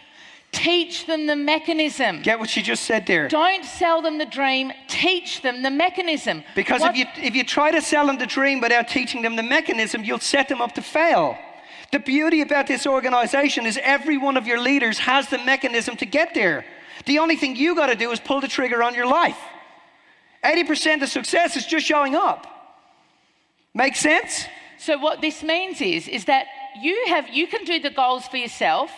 S3: Teach them the mechanism.
S9: Get what she just said there.
S3: Don't sell them the dream, teach them the mechanism.
S9: Because if you try to sell them the dream without teaching them the mechanism, you'll set them up to fail. The beauty about this organization is every one of your leaders has the mechanism to get there. The only thing you got to do is pull the trigger on your life. 80% of success is just showing up. Make sense?
S3: So what this means is that you can do the goals for yourself.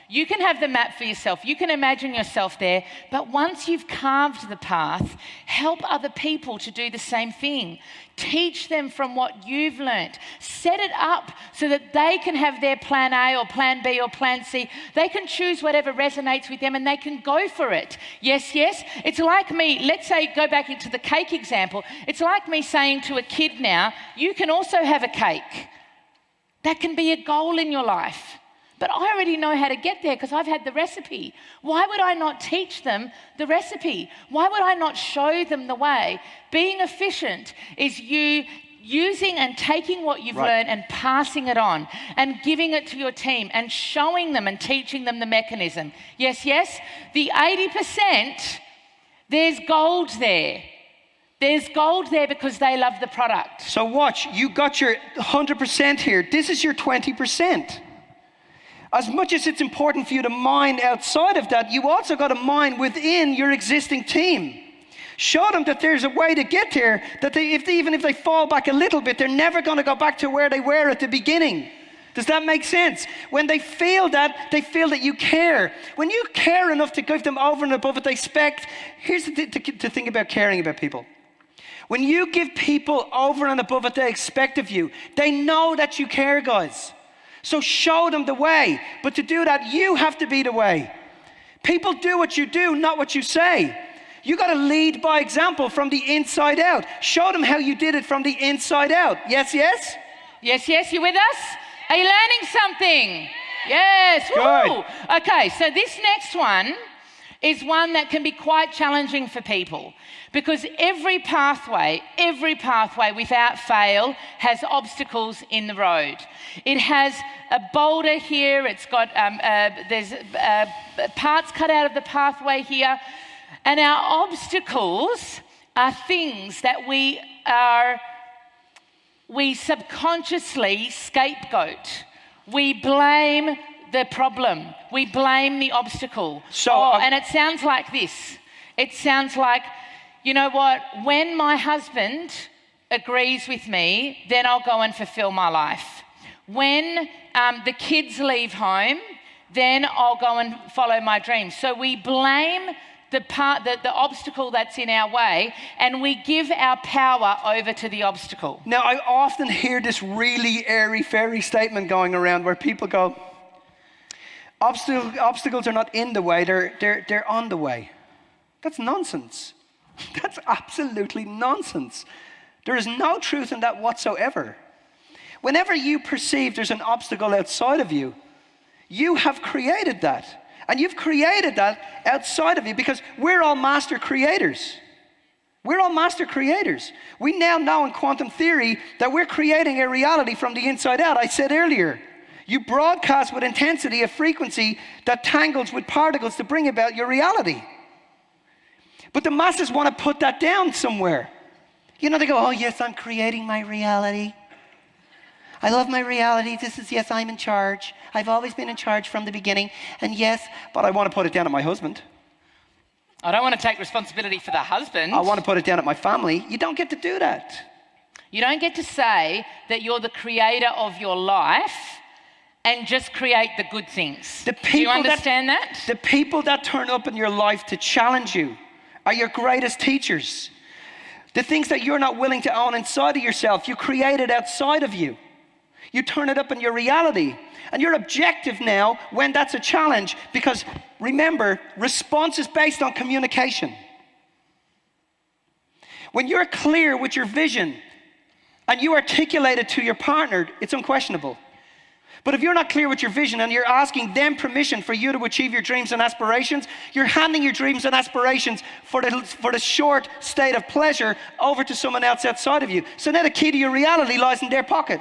S3: You can have the map for yourself. You can imagine yourself there. But once you've carved the path, help other people to do the same thing. Teach them from what you've learnt. Set it up so that they can have their plan A or plan B or plan C. They can choose whatever resonates with them and they can go for it. Yes, yes. It's like me, let's say, go back into the cake example. It's like me saying to a kid now, you can also have a cake. That can be a goal in your life. But I already know how to get there because I've had the recipe. Why would I not teach them the recipe? Why would I not show them the way? Being efficient is you using and taking what you've learned and passing it on and giving it to your team and showing them and teaching them the mechanism. Yes, yes. The 80%, there's gold there. There's gold there because they love the product.
S9: So watch, you got your 100% here. This is your 20%. As much as it's important for you to mine outside of that, you also got to mine within your existing team. Show them that there's a way to get there, that even if they fall back a little bit, they're never going to go back to where they were at the beginning. Does that make sense? When they feel that you care. When you care enough to give them over and above what they expect, here's the thing about caring about people. When you give people over and above what they expect of you, they know that you care, guys. So show them the way. But to do that, you have to be the way. People do what you do, not what you say. You got to lead by example from the inside out. Show them how you did it from the inside out. Yes, yes?
S3: Yes, yes, you with us? Are you learning something? Yes. Woo. Okay, so this next one is one that can be quite challenging for people because every pathway without fail has obstacles in the road. It has a boulder here, it's got, there's parts cut out of the pathway here, and our obstacles are things that we subconsciously scapegoat. We blame the problem. We blame the obstacle. And it sounds like this. It sounds like, you know what, when my husband agrees with me, then I'll go and fulfill my life. When the kids leave home, then I'll go and follow my dreams. So we blame the obstacle that's in our way, and we give our power over to the obstacle.
S9: Now, I often hear this really airy-fairy statement going around where people go, obstacles are not in the way, they're on the way. That's nonsense. That's absolutely nonsense. There is no truth in that whatsoever. Whenever you perceive there's an obstacle outside of you, you have created that. And you've created that outside of you because we're all master creators. We're all master creators. We now know in quantum theory that we're creating a reality from the inside out. I said earlier, you broadcast with intensity a frequency that tangles with particles to bring about your reality. But the masses want to put that down somewhere. You know, they go, oh yes, I'm creating my reality. I love my reality. Yes, I'm in charge. I've always been in charge from the beginning. And yes, but I want to put it down at my husband.
S3: I don't want to take responsibility for the husband.
S9: I want to put it down at my family. You don't get to do that.
S3: You don't get to say that you're the creator of your life and just create the good things. Do you understand that?
S9: The people that turn up in your life to challenge you are your greatest teachers. The things that you're not willing to own inside of yourself, you create it outside of you. You turn it up in your reality. And you're objective now when that's a challenge because, remember, response is based on communication. When you're clear with your vision and you articulate it to your partner, it's unquestionable. But if you're not clear with your vision and you're asking them permission for you to achieve your dreams and aspirations, you're handing your dreams and aspirations for the short state of pleasure over to someone else outside of you. So now the key to your reality lies in their pocket.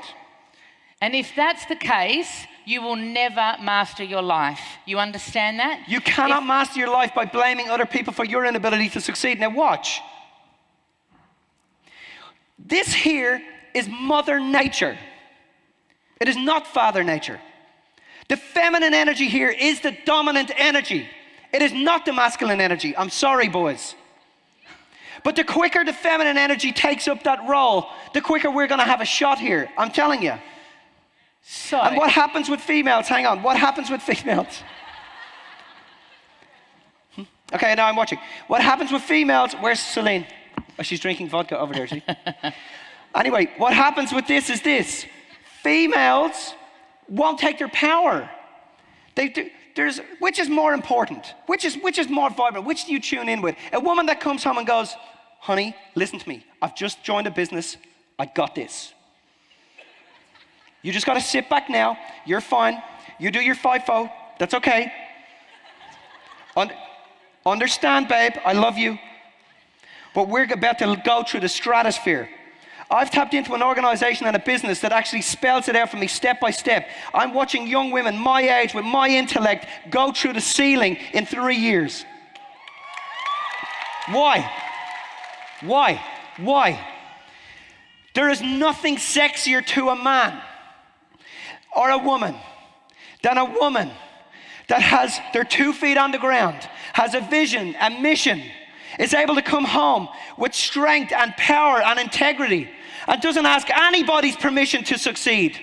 S3: And if that's the case, you will never master your life. You understand that?
S9: You cannot master your life by blaming other people for your inability to succeed. Now watch. This here is Mother Nature. It is not Father Nature. The feminine energy here is the dominant energy. It is not the masculine energy. I'm sorry, boys. But the quicker the feminine energy takes up that role, the quicker we're going to have a shot here. I'm telling you.
S3: So,
S9: And what happens with females? Hang on. What happens with females? Okay, now I'm watching. What happens with females? Where's Celine? Oh, she's drinking vodka over there, see? Anyway, what happens with this is this. Females won't take their power. They do. Which is more important? Which is more vibrant? Which do you tune in with? A woman that comes home and goes, honey, listen to me. I've just joined a business. I got this. You just got to sit back now. You're fine. You do your FIFO. That's okay. Understand, babe, I love you. But we're about to go through the stratosphere. I've tapped into an organization and a business that actually spells it out for me step by step. I'm watching young women my age with my intellect go through the ceiling in 3 years. Why? Why? Why? There is nothing sexier to a man or a woman than a woman that has their 2 feet on the ground, has a vision, a mission, is able to come home with strength and power and integrity and doesn't ask anybody's permission to succeed.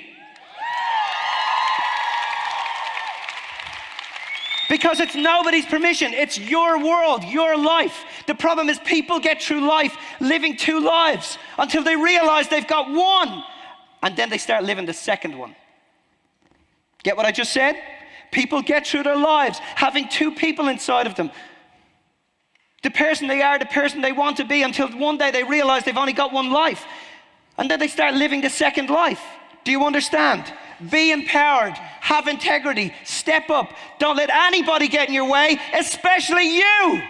S9: Because it's nobody's permission. It's your world, your life. The problem is people get through life living 2 lives until they realize they've got one. And then they start living the second one. Get what I just said? People get through their lives having 2 people inside of them. The person they are, the person they want to be, until one day they realize they've only got one life. And then they start living the second life. Do you understand? Be empowered, have integrity, step up. Don't let anybody get in your way, especially you.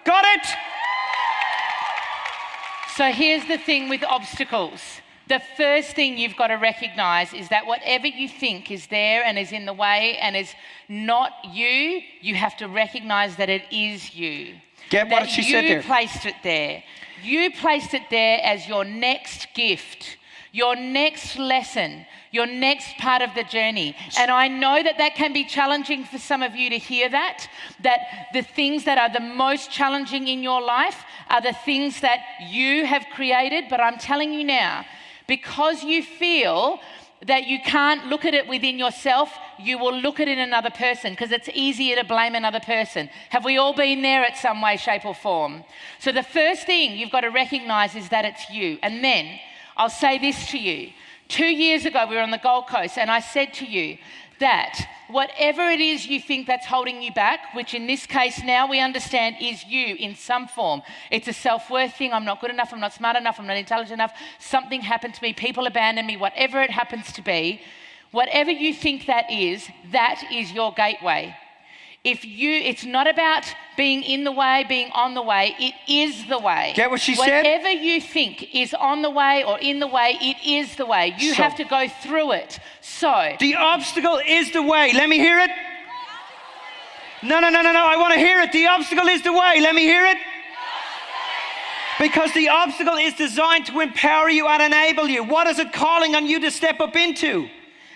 S9: Got it?
S3: So here's the thing with obstacles. The first thing you've got to recognize is that whatever you think is there and is in the way and is not you, you have to recognize that it is you.
S9: Get what she said there.
S3: You placed it there. You placed it there as your next gift, your next lesson, your next part of the journey. And I know that that can be challenging for some of you to hear that the things that are the most challenging in your life are the things that you have created. But I'm telling you now, because you feel that you can't look at it within yourself, you will look at it in another person because it's easier to blame another person. Have we all been there at some way, shape or form? So the first thing you've got to recognize is that it's you. And then I'll say this to you. 2 years ago, we were on the Gold Coast and I said to you that whatever it is you think that's holding you back, which in this case now we understand is you in some form. It's a self-worth thing. I'm not good enough. I'm not smart enough. I'm not intelligent enough. Something happened to me. People abandoned me. Whatever it happens to be, whatever you think that is your gateway. It's not about being in the way, being on the way. It is the way.
S9: Get what she said?
S3: Whatever you think is on the way or in the way, it is the way. You have to go through it. So
S9: the obstacle is the way. Let me hear it. No. I want to hear it. The obstacle is the way. Let me hear it. Because the obstacle is designed to empower you and enable you. What is it calling on you to step up into?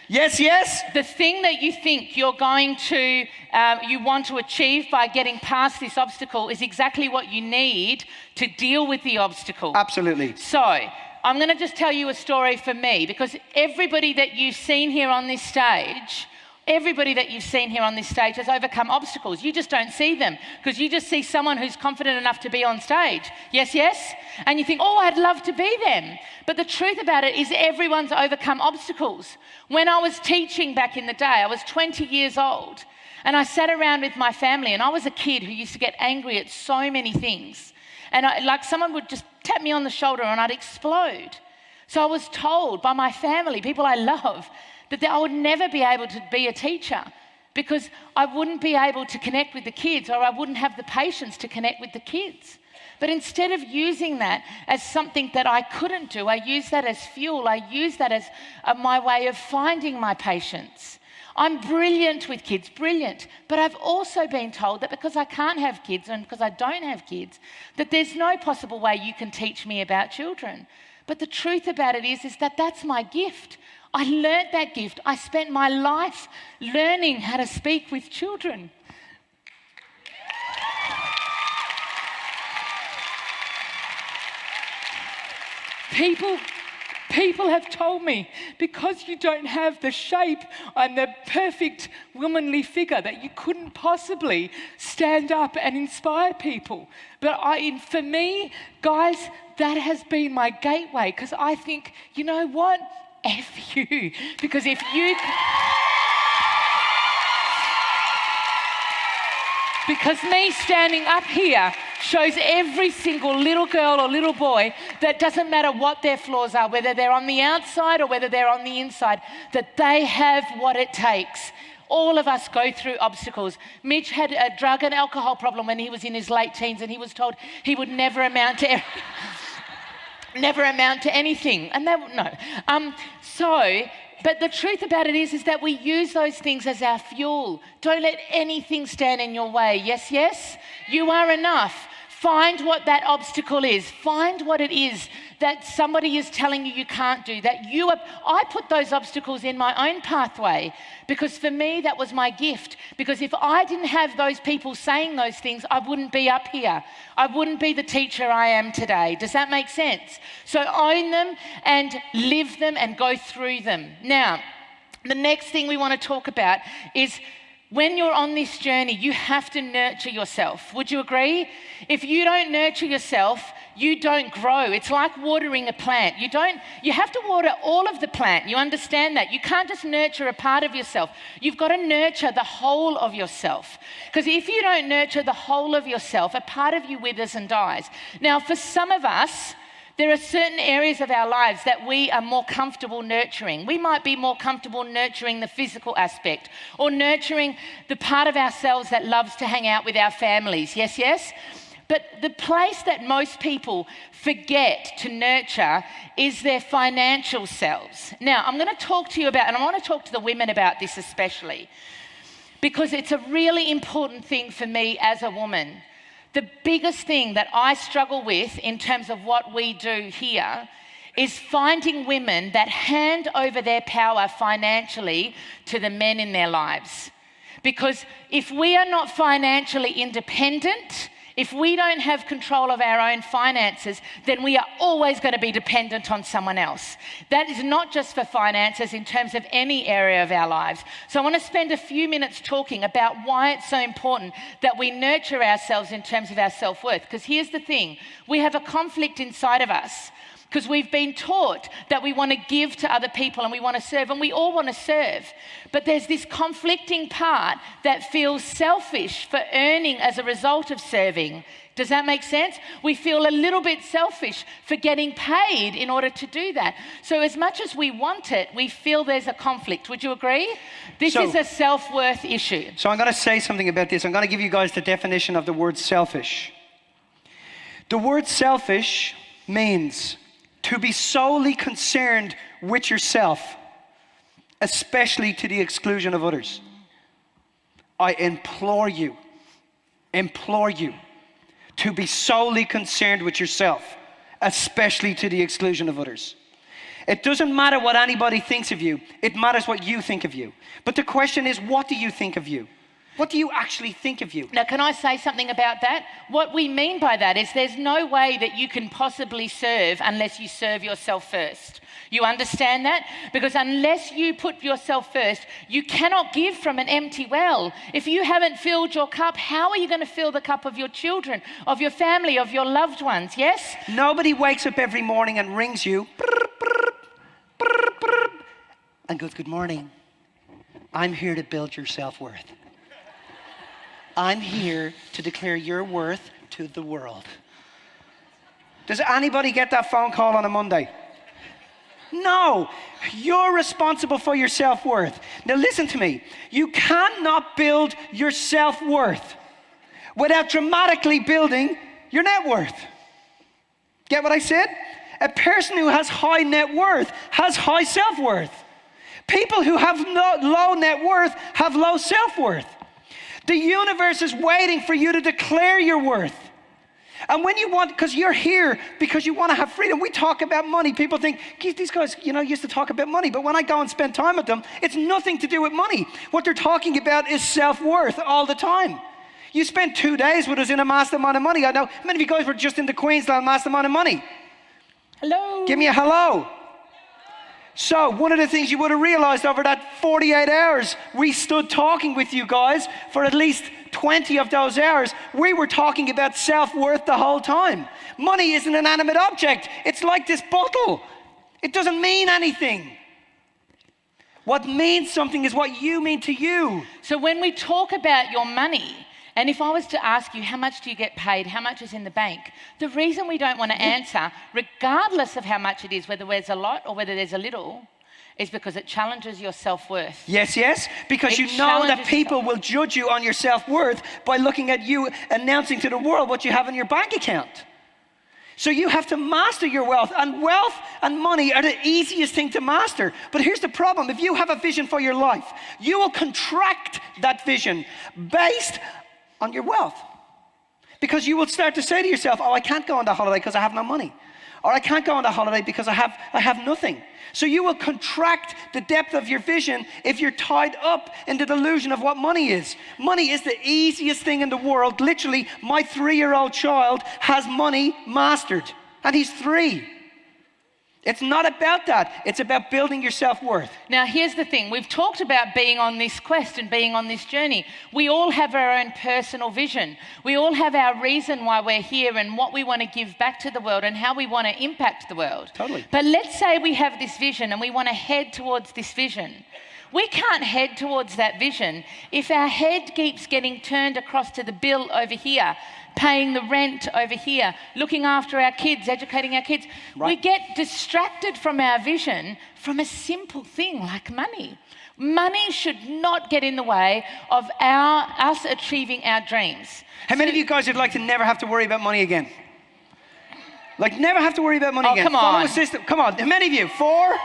S9: Yes, yes?
S3: The thing that you think you're going to, you want to achieve by getting past this obstacle is exactly what you need to deal with the obstacle.
S9: Absolutely.
S3: So I'm going to just tell you a story for me, because everybody that you've seen here on this stage, has overcome obstacles. You just don't see them because you just see someone who's confident enough to be on stage. Yes, yes? And you think, oh, I'd love to be them. But the truth about it is everyone's overcome obstacles. When I was teaching back in the day, I was 20 years old and I sat around with my family and I was a kid who used to get angry at so many things. And someone would just tap me on the shoulder and I'd explode. So I was told by my family, people I love, that I would never be able to be a teacher because I wouldn't be able to connect with the kids, or I wouldn't have the patience to connect with the kids. But instead of using that as something that I couldn't do, I used that as fuel. I used that as my way of finding my patience. I'm brilliant with kids, brilliant. But I've also been told that because I can't have kids and because I don't have kids, that there's no possible way you can teach me about children. But the truth about it is that that's my gift. I learnt that gift. I spent my life learning how to speak with children.
S10: People have told me, because you don't have the shape and the perfect womanly figure, that you couldn't possibly stand up and inspire people. But for me, guys, that has been my gateway, because I think, you know what? F you. Because if you... Because me standing up here shows every single little girl or little boy that doesn't matter what their flaws are, whether they're on the outside or whether they're on the inside, that they have what it takes. All of us go through obstacles. Mitch had a drug and alcohol problem when he was in his late teens, and he was told he would never amount to anything. And but the truth about it is that we use those things as our fuel. Don't let anything stand in your way. Yes, yes? You are enough. Find what that obstacle is. Find what it is that somebody is telling you can't do. I put those obstacles in my own pathway, because for me that was my gift. Because if I didn't have those people saying those things, I wouldn't be up here. I wouldn't be the teacher I am today. Does that make sense? So own them and live them and go through them. Now, the next thing we want to talk about is, when you're on this journey, you have to nurture yourself. Would you agree? If you don't nurture yourself, you don't grow. It's like watering a plant. You have to water all of the plant. You understand that? You can't just nurture a part of yourself. You've got to nurture the whole of yourself. Because if you don't nurture the whole of yourself, a part of you withers and dies. Now, for some of us, there are certain areas of our lives that we are more comfortable nurturing. We might be more comfortable nurturing the physical aspect, or nurturing the part of ourselves that loves to hang out with our families. Yes, yes? But the place that most people forget to nurture is their financial selves. Now, I'm going to talk to you about, and I want to talk to the women about this especially, because it's a really important thing for me as a woman. The biggest thing that I struggle with in terms of what we do here is finding women that hand over their power financially to the men in their lives. Because if we are not financially independent, if we don't have control of our own finances, then we are always going to be dependent on someone else. That is not just for finances, in terms of any area of our lives. So I want to spend a few minutes talking about why it's so important that we nurture ourselves in terms of our self-worth. Because here's the thing, we have a conflict inside of us, because we've been taught that we want to give to other people and we want to serve, and we all want to serve. But there's this conflicting part that feels selfish for earning as a result of serving. Does that make sense? We feel a little bit selfish for getting paid in order to do that. So as much as we want it, we feel there's a conflict. Would you agree? This is a self-worth issue.
S9: So I'm going to say something about this. I'm going to give you guys the definition of the word selfish. The word selfish means to be solely concerned with yourself, especially to the exclusion of others. I implore you to be solely concerned with yourself, especially to the exclusion of others. It doesn't matter what anybody thinks of you, it matters what you think of you. But the question is, what do you think of you? What do you actually think of you?
S3: Now, can I say something about that? What we mean by that is there's no way that you can possibly serve unless you serve yourself first. You understand that? Because unless you put yourself first, you cannot give from an empty well. If you haven't filled your cup, how are you going to fill the cup of your children, of your family, of your loved ones? Yes?
S9: Nobody wakes up every morning and rings you and goes, "Good morning. I'm here to build your self-worth. I'm here to declare your worth to the world." Does anybody get that phone call on a Monday? No, you're responsible for your self-worth. Now listen to me. You cannot build your self-worth without dramatically building your net worth. Get what I said? A person who has high net worth has high self-worth. People who have low net worth have low self-worth. The universe is waiting for you to declare your worth. And when you want, because you're here because you want to have freedom. We talk about money. People think, geez, these guys, used to talk about money. But when I go and spend time with them, it's nothing to do with money. What they're talking about is self-worth all the time. You spent 2 days with us in a mastermind of money. I know many of you guys were just in the Queensland mastermind of money.
S10: Hello.
S9: Give me a hello. So one of the things you would have realized over that 48 hours we stood talking with you guys, for at least 20 of those hours, we were talking about self-worth the whole time. Money isn't an inanimate object. It's like this bottle. It doesn't mean anything. What means something is what you mean to you.
S10: So when we talk about your money, and if I was to ask you, how much do you get paid? How much is in the bank? The reason we don't want to answer, regardless of how much it is, whether there's a lot or whether there's a little, is because it challenges your self-worth.
S9: Yes, because
S10: It
S9: you know that
S10: challenges
S9: people
S10: yourself.
S9: will judge you on your self-worth by looking at you announcing to the world what you have in your bank account. So you have to master your wealth and money are the easiest thing to master. But here's the problem. If you have a vision for your life, you will contract that vision based on your wealth. Because you will start to say to yourself, oh, I can't go on that holiday because I have no money. Or I can't go on that holiday because I have nothing. So you will contract the depth of your vision if you're tied up in the delusion of what money is. Money is the easiest thing in the world. Literally, my 3-year-old child has money mastered. And he's 3. It's not about that. It's about building your self-worth.
S10: Now, here's the thing. We've talked about being on this quest and being on this journey. We all have our own personal vision. We all have our reason why we're here and what we want to give back to the world and how we want to impact the world.
S9: Totally.
S10: But let's say we have this vision and we want to head towards this vision. We can't head towards that vision if our head keeps getting turned across to the bill over here, paying the rent over here, looking after our kids, educating our kids.
S9: Right.
S10: We get distracted from our vision from a simple thing like money. Money should not get in the way of us achieving our dreams.
S9: How many of you guys would like to never have to worry about money again? Like never have to worry about money again?
S10: Come on.
S9: Follow a system. Come on. How many of you? 4?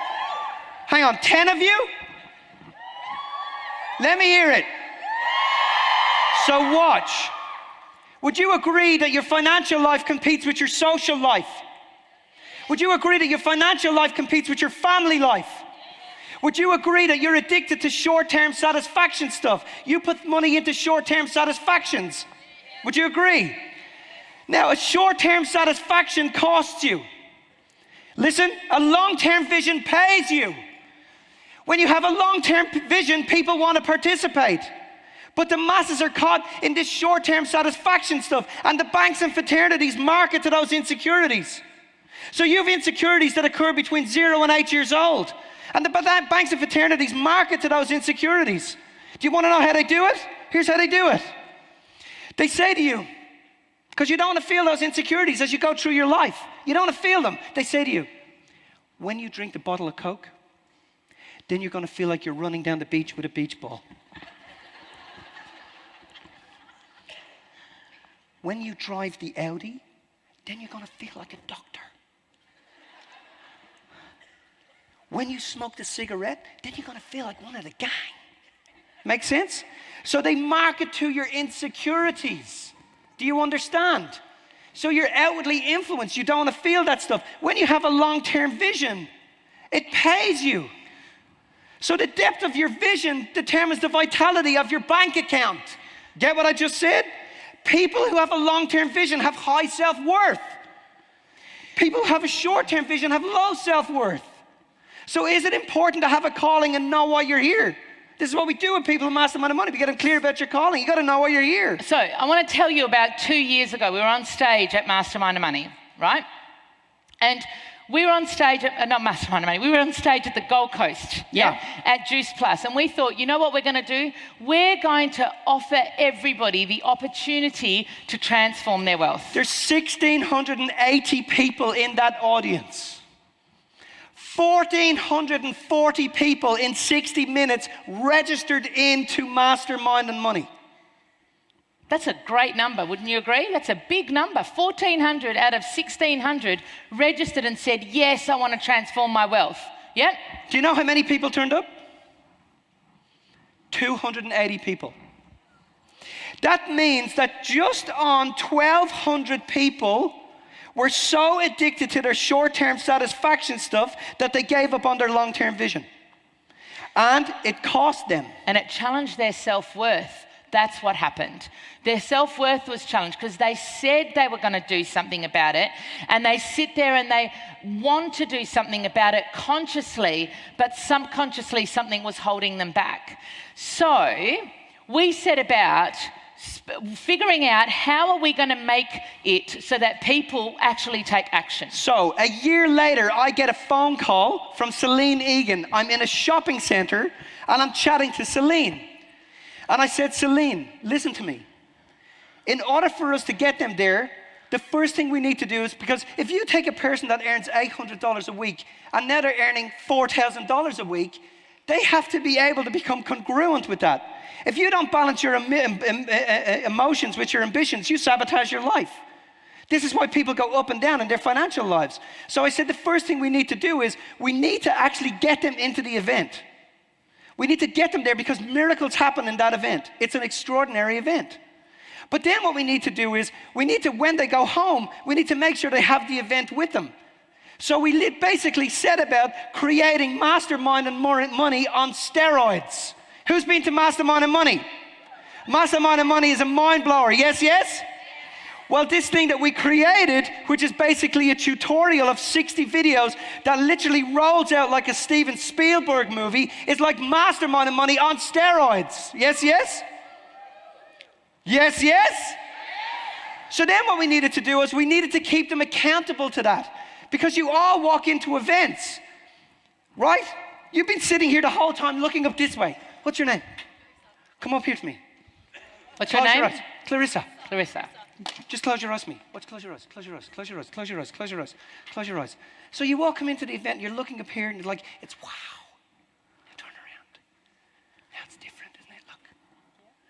S9: Hang on. 10 of you? Let me hear it. So watch. Would you agree that your financial life competes with your social life? Would you agree that your financial life competes with your family life? Would you agree that you're addicted to short-term satisfaction stuff? You put money into short-term satisfactions. Would you agree? Now, a short-term satisfaction costs you. Listen, a long-term vision pays you. When you have a long-term vision, people want to participate. But the masses are caught in this short-term satisfaction stuff, and the banks and fraternities market to those insecurities. So you have insecurities that occur between 0 and 8 years old, and the banks and fraternities market to those insecurities. Do you want to know how they do it? Here's how they do it. They say to you, because you don't want to feel those insecurities as you go through your life. You don't want to feel them. They say to you, when you drink the bottle of Coke, then you're going to feel like you're running down the beach with a beach ball. When you drive the Audi, then you're going to feel like a doctor. When you smoke the cigarette, then you're going to feel like one of the gang. Make sense? So they market to your insecurities. Do you understand? So you're outwardly influenced. You don't want to feel that stuff. When you have a long-term vision, it pays you. So the depth of your vision determines the vitality of your bank account. Get what I just said? People who have a long-term vision have high self-worth. People who have a short-term vision have low self-worth. So is it important to have a calling and know why you're here? This is what we do with people who mastermind money. We get them clear about your calling. You got to know why you're here.
S10: So I want to tell you about 2 years ago, we were on stage at Mastermind Money, right? And we were on stage at, not Mastermind Money, we were on stage at the Gold Coast, at Juice Plus. And we thought, you know what we're going to do? We're going to offer everybody the opportunity to transform their wealth.
S9: There's 1,680 people in that audience. 1,440 people in 60 minutes registered into Mastermind and Money.
S10: That's a great number, wouldn't you agree? That's a big number. 1,400 out of 1,600 registered and said, yes, I want to transform my wealth. Yeah?
S9: Do you know how many people turned up? 280 people. That means that just on 1,200 people were so addicted to their short-term satisfaction stuff that they gave up on their long-term vision. And it cost them.
S10: And it challenged their self-worth. That's what happened. Their self-worth was challenged because they said they were going to do something about it, and they sit there and they want to do something about it consciously, but subconsciously something was holding them back. So we set about figuring out how are we going to make it so that people actually take action.
S9: So a year later, I get a phone call from Celine Egan. I'm in a shopping centre and I'm chatting to Celine. And I said, Celine, listen to me. In order for us to get them there, the first thing we need to do is, because if you take a person that earns $800 a week and now they're earning $4,000 a week, they have to be able to become congruent with that. If you don't balance your emotions with your ambitions, you sabotage your life. This is why people go up and down in their financial lives. So I said the first thing we need to do is we need to actually get them into the event. We need to get them there because miracles happen in that event. It's an extraordinary event. But then what we need to do is we need to, when they go home, we need to make sure they have the event with them. So we basically set about creating Mastermind and Money on steroids. Who's been to Mastermind and Money? Mastermind and Money is a mind blower. Yes, yes? Well, this thing that we created, which is basically a tutorial of 60 videos that literally rolls out like a Steven Spielberg movie, is like Mastermind and Money on steroids. Yes, yes? Yes, yes? So then what we needed to do is we needed to keep them accountable to that. Because you all walk into events, right? You've been sitting here the whole time looking up this way. What's your name? Come up here to me.
S10: What's your name?
S9: Clarissa.
S10: Clarissa.
S9: Just close your eyes to me. Close your eyes, close your eyes, close your eyes, close your eyes, close your eyes, close your eyes. So you all come into the event and you're looking up here and you're like, it's wow. You turn around. Now it's different, isn't it? Look.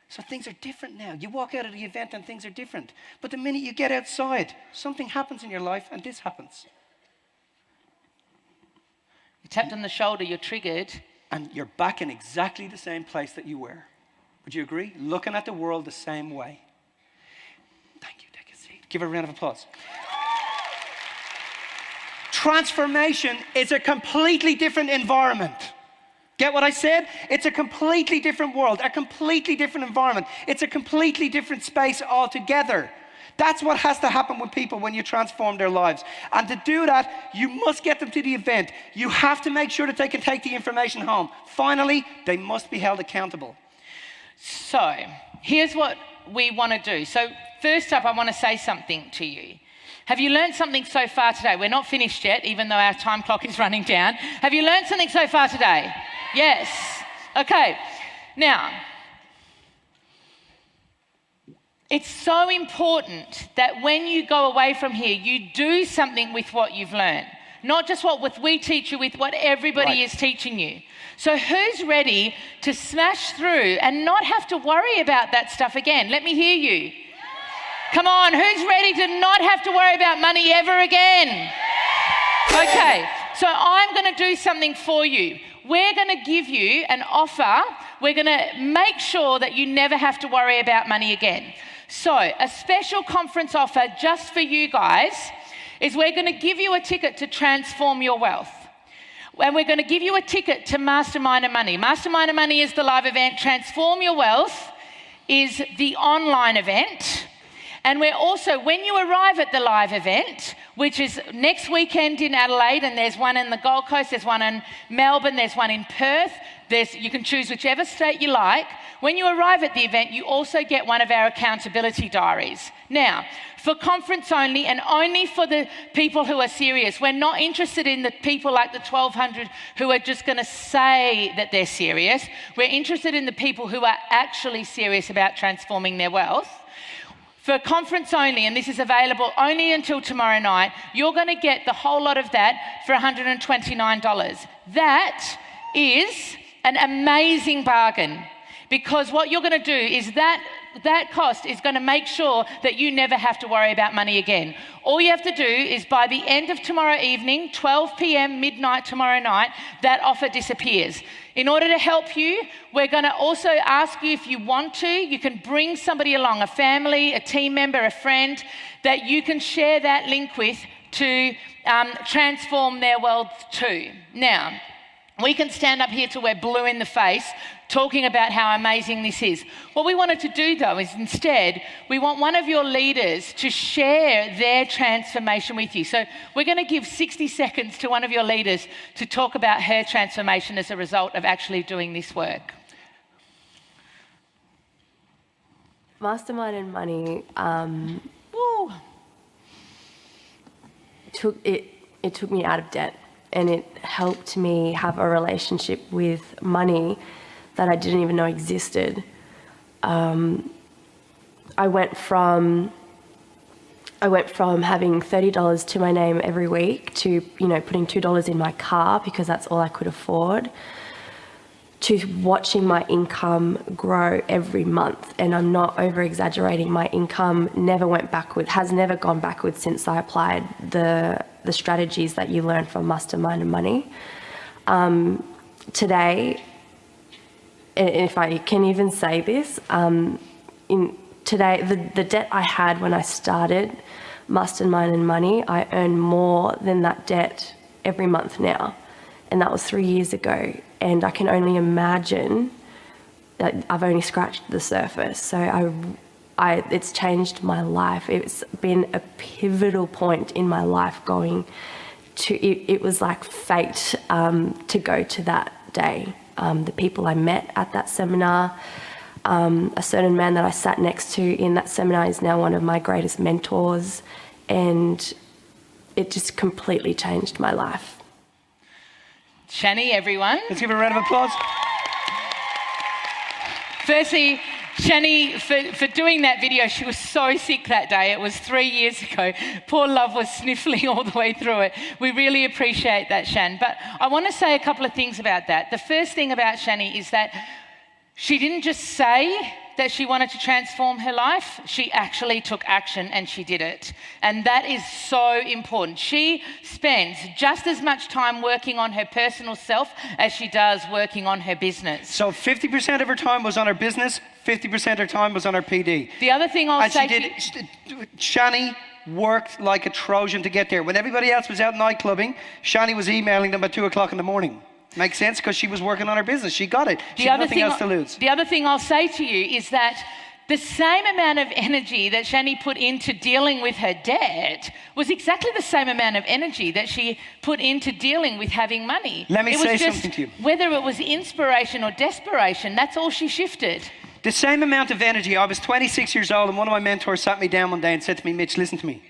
S9: So things are different now. You walk out of the event and things are different. But the minute you get outside, something happens in your life and this happens.
S10: You tapped on the shoulder, you're triggered.
S9: And you're back in exactly the same place that you were. Would you agree? Looking at the world the same way. Thank you. Take a seat. Give her a round of applause. Transformation is a completely different environment. Get what I said? It's a completely different world, a completely different environment. It's a completely different space altogether. That's what has to happen with people when you transform their lives. And to do that, you must get them to the event. You have to make sure that they can take the information home. Finally, they must be held accountable.
S10: So, here's what we want to do. So, first up, I want to say something to you. Have you learned something so far today? We're not finished yet, even though our time clock is running down. Have you learned something so far today? Yes. Okay. Now, it's so important that when you go away from here, you do something with what you've learned. Not just what we teach you, with what everybody is teaching you. So who's ready to smash through and not have to worry about that stuff again? Let me hear you. Come on, who's ready to not have to worry about money ever again? Okay, so I'm going to do something for you. We're going to give you an offer. We're going to make sure that you never have to worry about money again. So a special conference offer just for you guys is we're going to give you a ticket to Transform Your Wealth. And we're going to give you a ticket to Mastermind and Money. Mastermind and Money is the live event. Transform Your Wealth is the online event. And we're also, when you arrive at the live event, which is next weekend in Adelaide, and there's one in the Gold Coast, there's one in Melbourne, there's one in Perth, you can choose whichever state you like. When you arrive at the event, you also get one of our accountability diaries. Now, for conference only and only for the people who are serious, we're not interested in the people like the 1,200 who are just going to say that they're serious. We're interested in the people who are actually serious about transforming their wealth. For conference only, and this is available only until tomorrow night, you're going to get the whole lot of that for $129. That is an amazing bargain, because what you're going to do is that cost is going to make sure that you never have to worry about money again. All you have to do is by the end of tomorrow evening, 12 p.m, midnight tomorrow night, that offer disappears. In order to help you, we're going to also ask you if you want to, you can bring somebody along, a family, a team member, a friend, that you can share that link with to transform their world too. Now, We can stand up here till we're blue in the face talking about how amazing this is. What we wanted to do though is instead, we want one of your leaders to share their transformation with you. So we're going to give 60 seconds to one of your leaders to talk about her transformation as a result of actually doing this work.
S5: Mastermind and Money took me out of debt, and it helped me have a relationship with money that I didn't even know existed. I went from having $30 to my name every week to, putting $2 in my car because that's all I could afford, to watching my income grow every month. And I'm not over-exaggerating, my income never went backward, has never gone backwards since I applied the strategies that you learn from Mastermind and Money. Today, if I can even say this, today, the debt I had when I started Mastermind and Money, I earn more than that debt every month now. And that was 3 years ago. And I can only imagine that I've only scratched the surface. So it's changed my life. It's been a pivotal point in my life going to, it was like fate to go to that day. The people I met at that seminar, a certain man that I sat next to in that seminar is now one of my greatest mentors. And it just completely changed my life.
S10: Shani, everyone.
S9: Let's give her a round of applause.
S10: Firstly, Shani, for doing that video, she was so sick that day. It was 3 years ago. Poor love was sniffling all the way through it. We really appreciate that, Shan. But I want to say a couple of things about that. The first thing about Shani is that she didn't just say that she wanted to transform her life, she actually took action and she did it. And that is so important. She spends just as much time working on her personal self as she does working on her business.
S9: So 50% of her time was on her business, 50% of her time was on her PD.
S10: The other thing I'll say
S9: Shani worked like a Trojan to get there. When everybody else was out night clubbing, Shani was emailing them at 2 o'clock in the morning. Makes sense, because she was working on her business. She got it. She had nothing else to lose.
S10: The other thing I'll say to you is that the same amount of energy that Shani put into dealing with her debt was exactly the same amount of energy that she put into dealing with having money.
S9: Let me say something to you.
S10: Whether it was inspiration or desperation, that's all she shifted.
S9: The same amount of energy. I was 26 years old and one of my mentors sat me down one day and said to me, Mitch, listen to me.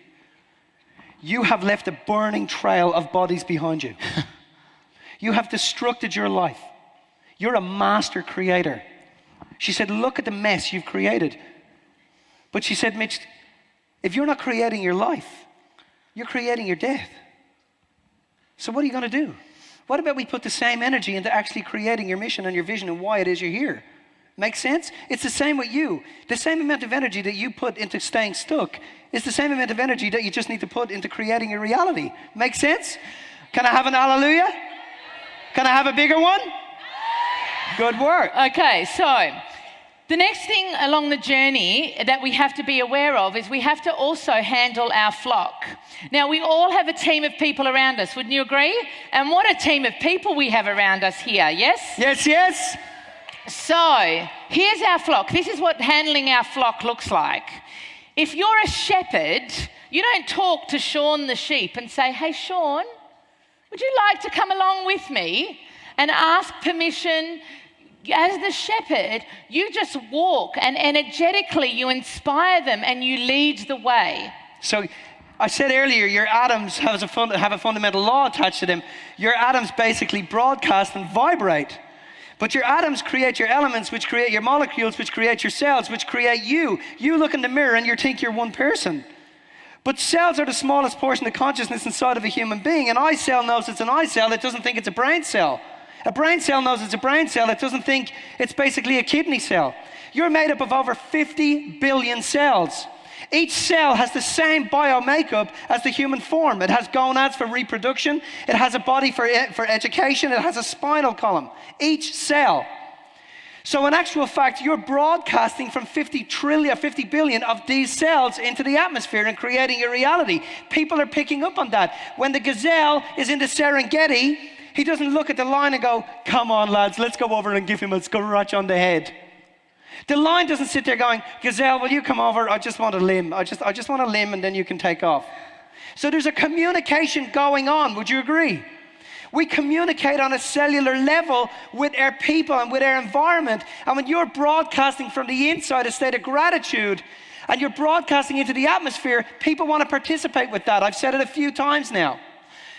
S9: You have left a burning trail of bodies behind you. You have destructed your life. You're a master creator. She said, look at the mess you've created. But she said, Mitch, if you're not creating your life, you're creating your death. So what are you going to do? What about we put the same energy into actually creating your mission and your vision and why it is you're here? Make sense? It's the same with you. The same amount of energy that you put into staying stuck is the same amount of energy that you just need to put into creating your reality. Make sense? Can I have an hallelujah? Can I have a bigger one? Good work.
S10: Okay, so the next thing along the journey that we have to be aware of is we have to also handle our flock. Now, we all have a team of people around us, wouldn't you agree? And what a team of people we have around us here, yes?
S9: Yes, yes.
S10: So, here's our flock. This is what handling our flock looks like. If you're a shepherd, you don't talk to Sean the sheep and say, hey, Sean, would you like to come along with me and ask permission? As the shepherd, you just walk and energetically you inspire them and you lead the way.
S9: So I said earlier, your atoms have a fundamental law attached to them. Your atoms basically broadcast and vibrate. But your atoms create your elements, which create your molecules, which create your cells, which create you. You look in the mirror and you think you're one person. But cells are the smallest portion of consciousness inside of a human being. An eye cell knows it's an eye cell. It doesn't think it's a brain cell. A brain cell knows it's a brain cell. It doesn't think it's basically a kidney cell. You're made up of over 50 billion cells. Each cell has the same bio-makeup as the human form. It has gonads for reproduction. It has a body for education. It has a spinal column. Each cell. So in actual fact, you're broadcasting from 50 billion of these cells into the atmosphere and creating your reality. People are picking up on that. When the gazelle is in the Serengeti, He doesn't look at the lion and go, come on lads, let's go over and give him a scratch on the head. The lion doesn't sit there going, gazelle, will you come over? I just want a limb. I just want a limb and then you can take off. So there's a communication going on. Would you agree? We communicate on a cellular level with our people and with our environment. And when you're broadcasting from the inside a state of gratitude and you're broadcasting into the atmosphere, people want to participate with that. I've said it a few times now.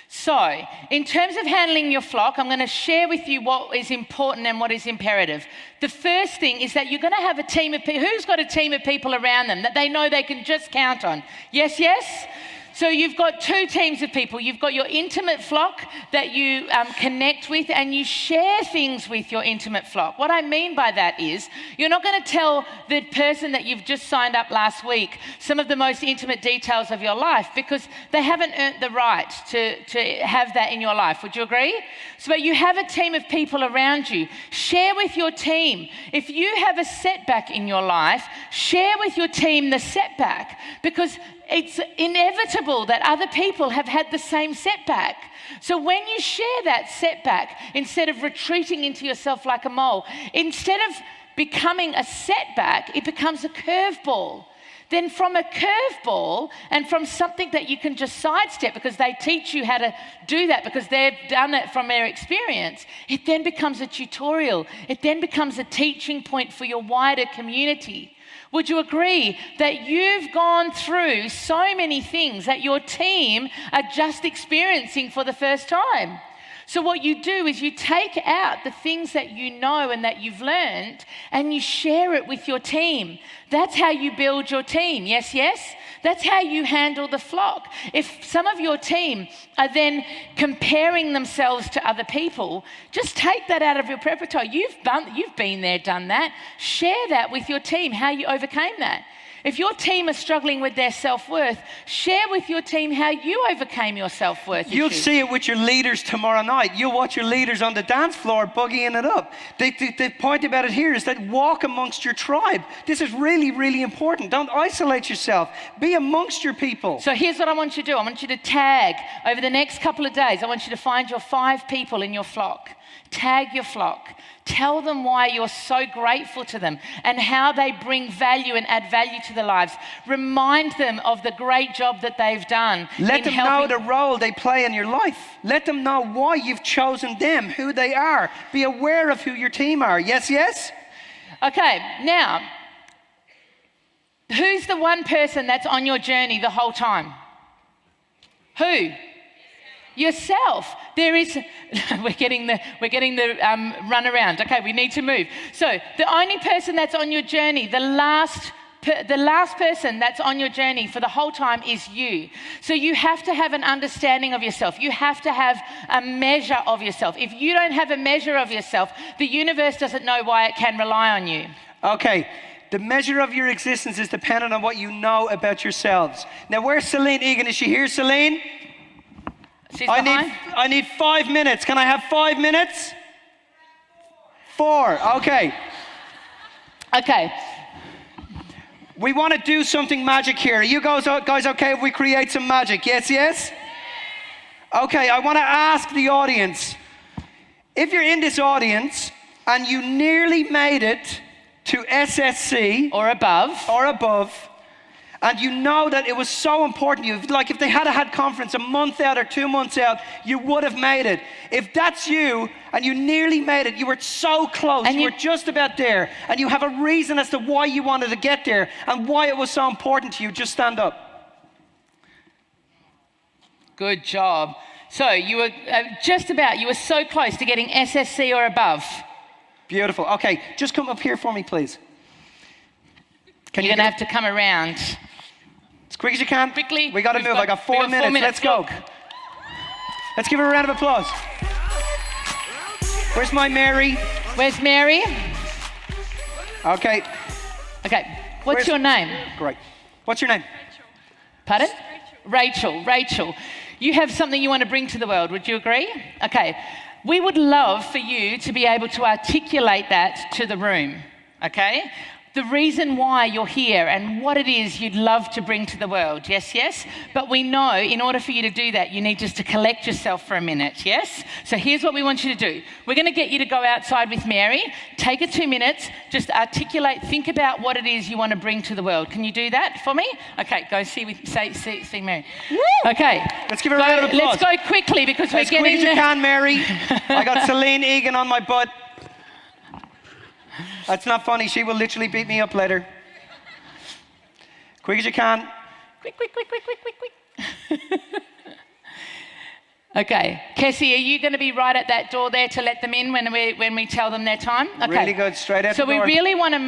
S10: So, in terms of handling your flock, I'm going to share with you what is important and what is imperative. The first thing is that you're going to have a team of people. Who's got a team of people around them that they know they can just count on? Yes, yes? So you've got two teams of people. You've got your intimate flock that you connect with and you share things with your intimate flock. What I mean by that is you're not going to tell the person that you've just signed up last week some of the most intimate details of your life because they haven't earned the right to have that in your life. Would you agree? So you have a team of people around you. Share with your team. If you have a setback in your life, share with your team the setback because it's inevitable that other people have had the same setback. So when you share that setback, instead of retreating into yourself like a mole, instead of becoming a setback, it becomes a curveball. Then from a curveball and from something that you can just sidestep because they teach you how to do that because they've done it from their experience, it then becomes a tutorial. It then becomes a teaching point for your wider community. Would you agree that you've gone through so many things that your team are just experiencing for the first time? So what you do is you take out the things that you know and that you've learned and you share it with your team. That's how you build your team. Yes, yes? That's how you handle the flock. If some of your team are then comparing themselves to other people, just take that out of your repertoire. You've been there, done that. Share that with your team, how you overcame that. If your team are struggling with their self-worth, share with your team how you overcame your self-worth
S9: You'll
S10: issues.
S9: see it with your leaders tomorrow night. You'll watch your leaders on the dance floor boogieing it up. The point about it here is that walk amongst your tribe. This is really, really important. Don't isolate yourself. Be amongst your people.
S10: So here's what I want you to do. I want you to tag over the next couple of days. I want you to find your 5 people in your flock. Tag your flock. Tell them why you're so grateful to them and how they bring value and add value to their lives. Remind them of the great job that they've done.
S9: Let them know the role they play in your life. Let them know why you've chosen them, who they are. Be aware of who your team are. Yes, yes?
S10: Okay, now, who's the one person that's on your journey the whole time? Who? Yourself. There is, we're getting the run around. Okay, we need to move. So the only person that's on your journey, the last person that's on your journey for the whole time is you. So you have to have an understanding of yourself. You have to have a measure of yourself. If you don't have a measure of yourself, the universe doesn't know why it can rely on you.
S9: Okay. The measure of your existence is dependent on what you know about yourselves. Now, where's Celine Egan? Is she here, Celine? I need 5 minutes. Can I have 5 minutes? 4. Okay.
S10: Okay.
S9: We want to do something magic here. Are you guys okay if we create some magic? Yes, yes? Okay, I want to ask the audience. If you're in this audience and you nearly made it to SSC
S10: or above, and you know that it was so important to you, like if they had conference a month out or 2 months out, you would have made it. If that's you and you nearly made it, you were so close, you were just about there, and you have a reason as to why you wanted to get there and why it was so important to you, just stand up.
S3: Good job. So you were you were so close to getting SSC or above.
S9: Beautiful. Okay, just come up here for me, please.
S3: You're going to have to come around.
S9: As quick as you can.
S3: Quickly.
S9: We got to move. I got 4 minutes. Let's go. Let's give her a round of applause. Where's my Mary?
S3: Where's Mary?
S9: Okay.
S3: Okay. What's your name?
S9: Great. What's your name?
S3: Pardon? Rachel. You have something you want to bring to the world. Would you agree? Okay. We would love for you to be able to articulate that to the room. Okay?
S10: the reason why you're here and what it is you'd love to bring to the world. Yes, yes? But we know in order for you to do that, you need just to collect yourself for a minute, yes? So here's what we want you to do. We're going to get you to go outside with Mary. Take it 2 minutes. Just articulate, think about what it is you want to bring to the world. Can you do that for me? Okay, go see Mary. Woo! Okay.
S9: Let's give her a round of applause.
S10: Let's go quickly because we're getting
S9: as quick as you can, Mary. I got Celine Egan on my butt. That's not funny. She will literally beat me up later. Quick as you can.
S10: Quick. Okay. Kessie, are you going to be right at that door there to let them in when we tell them their time? Okay.
S9: Really good. Straight out the door.
S10: So we really want to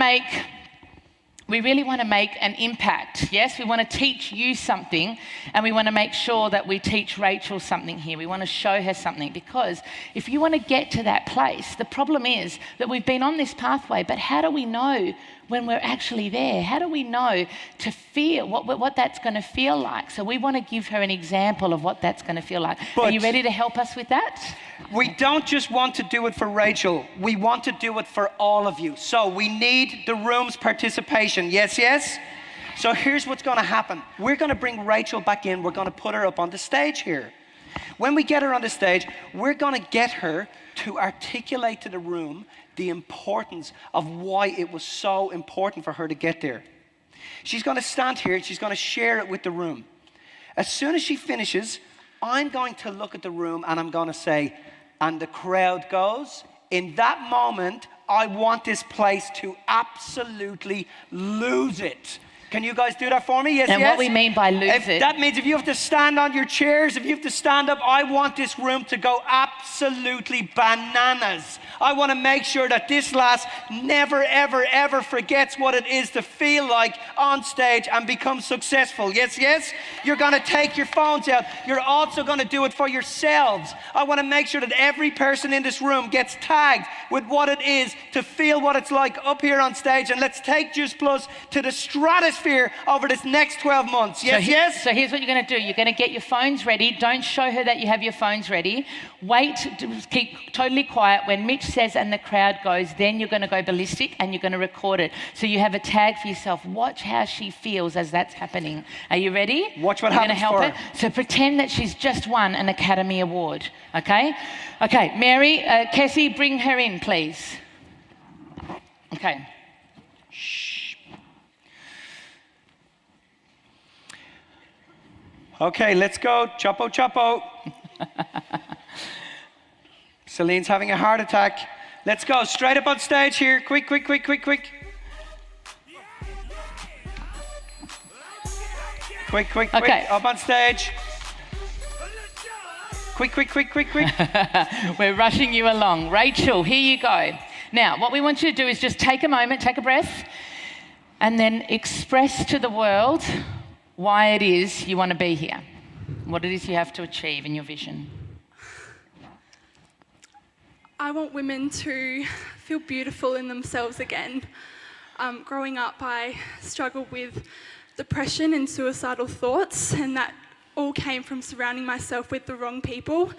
S10: make an impact, yes? We want to teach you something, and we want to make sure that we teach Rachel something here. We want to show her something, because if you want to get to that place, the problem is that we've been on this pathway, but how do we know when we're actually there? How do we know to feel what that's going to feel like? So we want to give her an example of what that's going to feel like. Are you ready to help us with that?
S9: We don't just want to do it for Rachel. We want to do it for all of you. So we need the room's participation. Yes, yes? So here's what's going to happen. We're going to bring Rachel back in. We're going to put her up on the stage here. When we get her on the stage, we're going to get her to articulate to the room the importance of why it was so important for her to get there. She's going to stand here and she's going to share it with the room. As soon as she finishes, I'm going to look at the room and I'm going to say, and the crowd goes. In that moment, I want this place to absolutely lose it. Can you guys do that for me? Yes,
S10: and
S9: yes?
S10: What we mean by lose it.
S9: That means if you have to stand on your chairs, if you have to stand up, I want this room to go absolutely bananas. I want to make sure that this lass never, ever, ever forgets what it is to feel like on stage and become successful. Yes, yes? You're going to take your phones out. You're also going to do it for yourselves. I want to make sure that every person in this room gets tagged with what it is to feel what it's like up here on stage. And let's take Juice Plus to the stratosphere over this next 12 months. Yes, yes?
S10: So here's what you're going to do. You're going to get your phones ready. Don't show her that you have your phones ready. Wait, keep totally quiet. When Mitch says and the crowd goes, then you're going to go ballistic and you're going to record it. So you have a tag for yourself. Watch how she feels as that's happening. Are you ready?
S9: Watch what
S10: happens.
S9: You're
S10: help
S9: for
S10: her. So pretend that she's just won an Academy Award. Okay? Okay, Mary, Kessie, bring her in, please. Okay. Shh.
S9: Okay, let's go. Chopo, chopo. Celine's having a heart attack. Let's go. Straight up on stage here. Quick. Quick.
S10: Okay.
S9: Up on stage. Quick.
S10: We're rushing you along. Rachel, here you go. Now, what we want you to do is just take a moment, take a breath, and then express to the world why it is you want to be here, what it is you have to achieve in your vision.
S11: I want women to feel beautiful in themselves again. Growing up, I struggled with depression and suicidal thoughts, and that all came from surrounding myself with the wrong people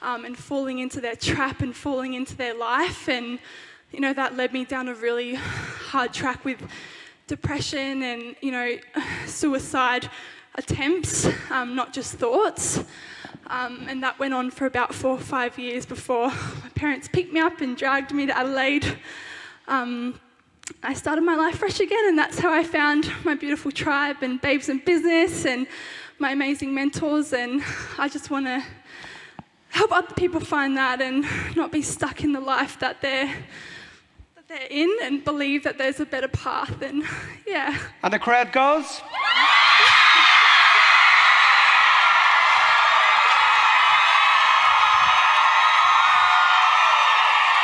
S11: and falling into their trap and falling into their life. And, you know, that led me down a really hard track with depression and, you know, suicide attempts, not just thoughts. And that went on for about 4 or 5 years before my parents picked me up and dragged me to Adelaide. I started my life fresh again, and that's how I found my beautiful tribe and Babes in Business and my amazing mentors. And I just want to help other people find that and not be stuck in the life that they're in, and believe that there's a better path. And yeah.
S9: And the crowd goes.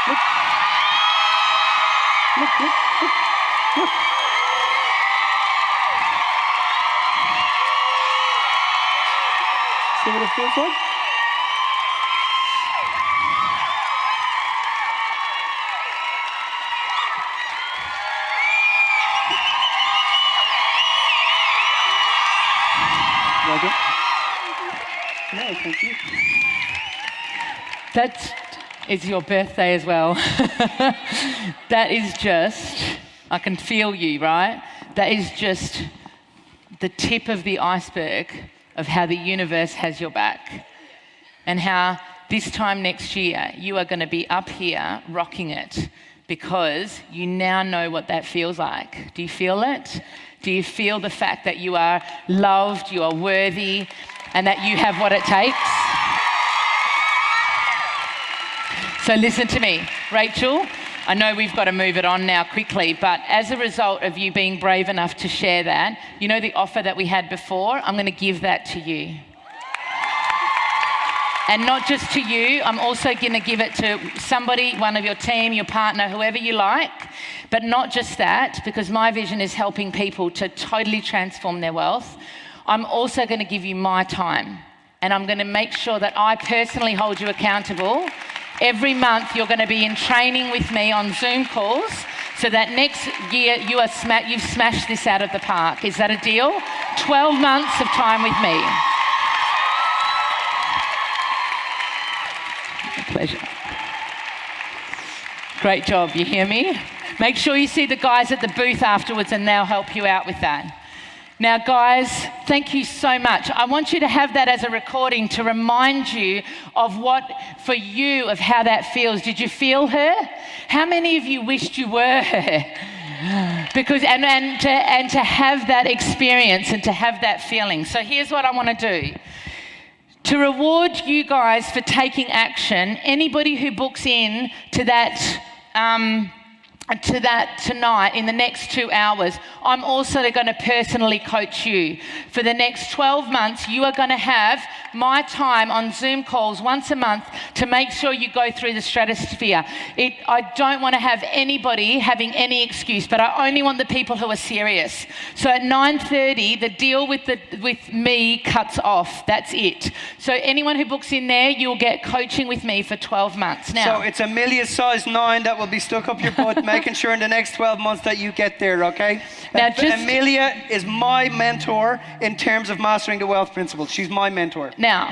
S9: Look. See what it feels like? Like it? No, thank you.
S10: That is your birthday as well. That is just I can feel you, right? That is just the tip of the iceberg of how the universe has your back, and how this time next year you are going to be up here rocking it, because you now know what that feels like. Do you feel it? Do you feel the fact that you are loved, you are worthy, and that you have what it takes? So listen to me, Rachel. I know we've got to move it on now quickly, but as a result of you being brave enough to share that, you know the offer that we had before? I'm going to give that to you. And not just to you, I'm also going to give it to somebody, one of your team, your partner, whoever you like. But not just that, because my vision is helping people to totally transform their wealth. I'm also going to give you my time. And I'm going to make sure that I personally hold you accountable. Every month you're going to be in training with me on Zoom calls, so that next year you've smashed this out of the park. Is that a deal? 12 months of time with me. Pleasure. Great job, you hear me? Make sure you see the guys at the booth afterwards and they'll help you out with that. Now guys, thank you so much. I want you to have that as a recording to remind you of for you, of how that feels. Did you feel her? How many of you wished you were her? Because, and to have that experience and to have that feeling. So here's what I want to do. To reward you guys for taking action, anybody who books in to that tonight in the next 2 hours, I'm also going to personally coach you. For the next 12 months, you are going to have my time on Zoom calls once a month to make sure you go through the stratosphere. I don't want to have anybody having any excuse, but I only want the people who are serious. So at 9:30, the deal with me cuts off. That's it. So anyone who books in there, you'll get coaching with me for 12 months. Now,
S9: so it's Amelia size 9 that will be stuck up your butt, making sure in the next 12 months that you get there, okay? Now, Amelia is my mentor in terms of mastering the wealth principles. She's my mentor.
S10: Now,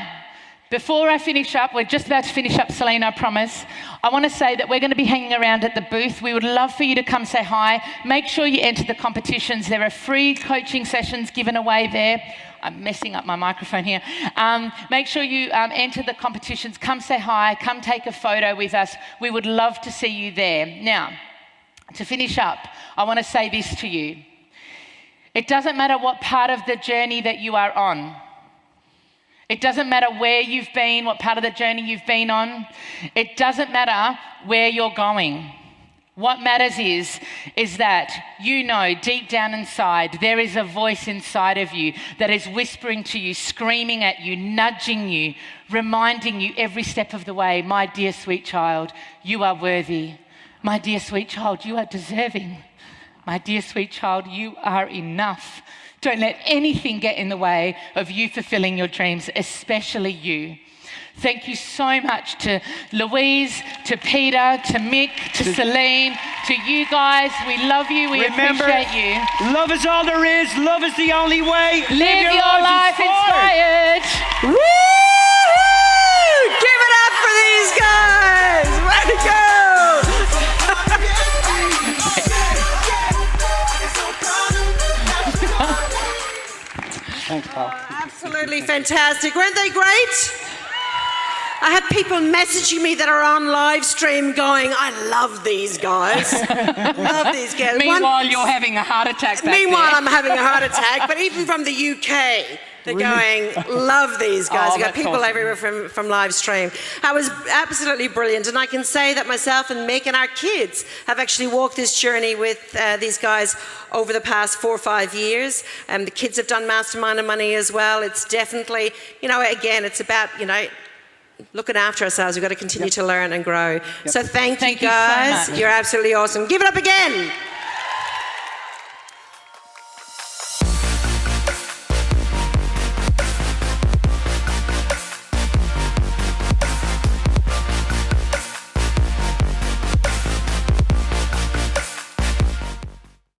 S10: before I finish up, we're just about to finish up, Celine, I promise. I want to say that we're going to be hanging around at the booth. We would love for you to come say hi. Make sure you enter the competitions. There are free coaching sessions given away there. I'm messing up my microphone here. Make sure you enter the competitions. Come say hi. Come take a photo with us. We would love to see you there. Now, to finish up, I want to say this to you. It doesn't matter what part of the journey that you are on. It doesn't matter where you've been, what part of the journey you've been on. It doesn't matter where you're going. What matters is that you know deep down inside there is a voice inside of you that is whispering to you, screaming at you, nudging you, reminding you every step of the way, my dear sweet child, you are worthy. My dear sweet child, you are deserving. My dear sweet child, you are enough. Don't let anything get in the way of you fulfilling your dreams, especially you. Thank you so much to Louise, to Peter, to Mick, to Celine, to you guys. We love you. We appreciate you.
S9: Love is all there is. Love is the only way.
S10: Live your life inspired.
S12: Woo! Give it up for these guys. Way to go.
S9: Thanks, Paul.
S12: Absolutely fantastic. Weren't they great? I have people messaging me that are on live stream going, I love these guys. Love these guys.
S10: Meanwhile, you're having a heart attack back
S12: Meanwhile,
S10: there.
S12: I'm having a heart attack. But even from the UK, they're going, love these guys. You've got people
S10: awesome.
S12: everywhere from live stream. That was absolutely brilliant. And I can say that myself and Mick and our kids have actually walked this journey with these guys over the past 4 or 5 years. The kids have done Mastermind and Money as well. It's definitely, again, it's about, looking after ourselves. We've got to continue to learn and grow. So thank you guys.
S10: You so much.
S12: You're absolutely awesome. Give it up again.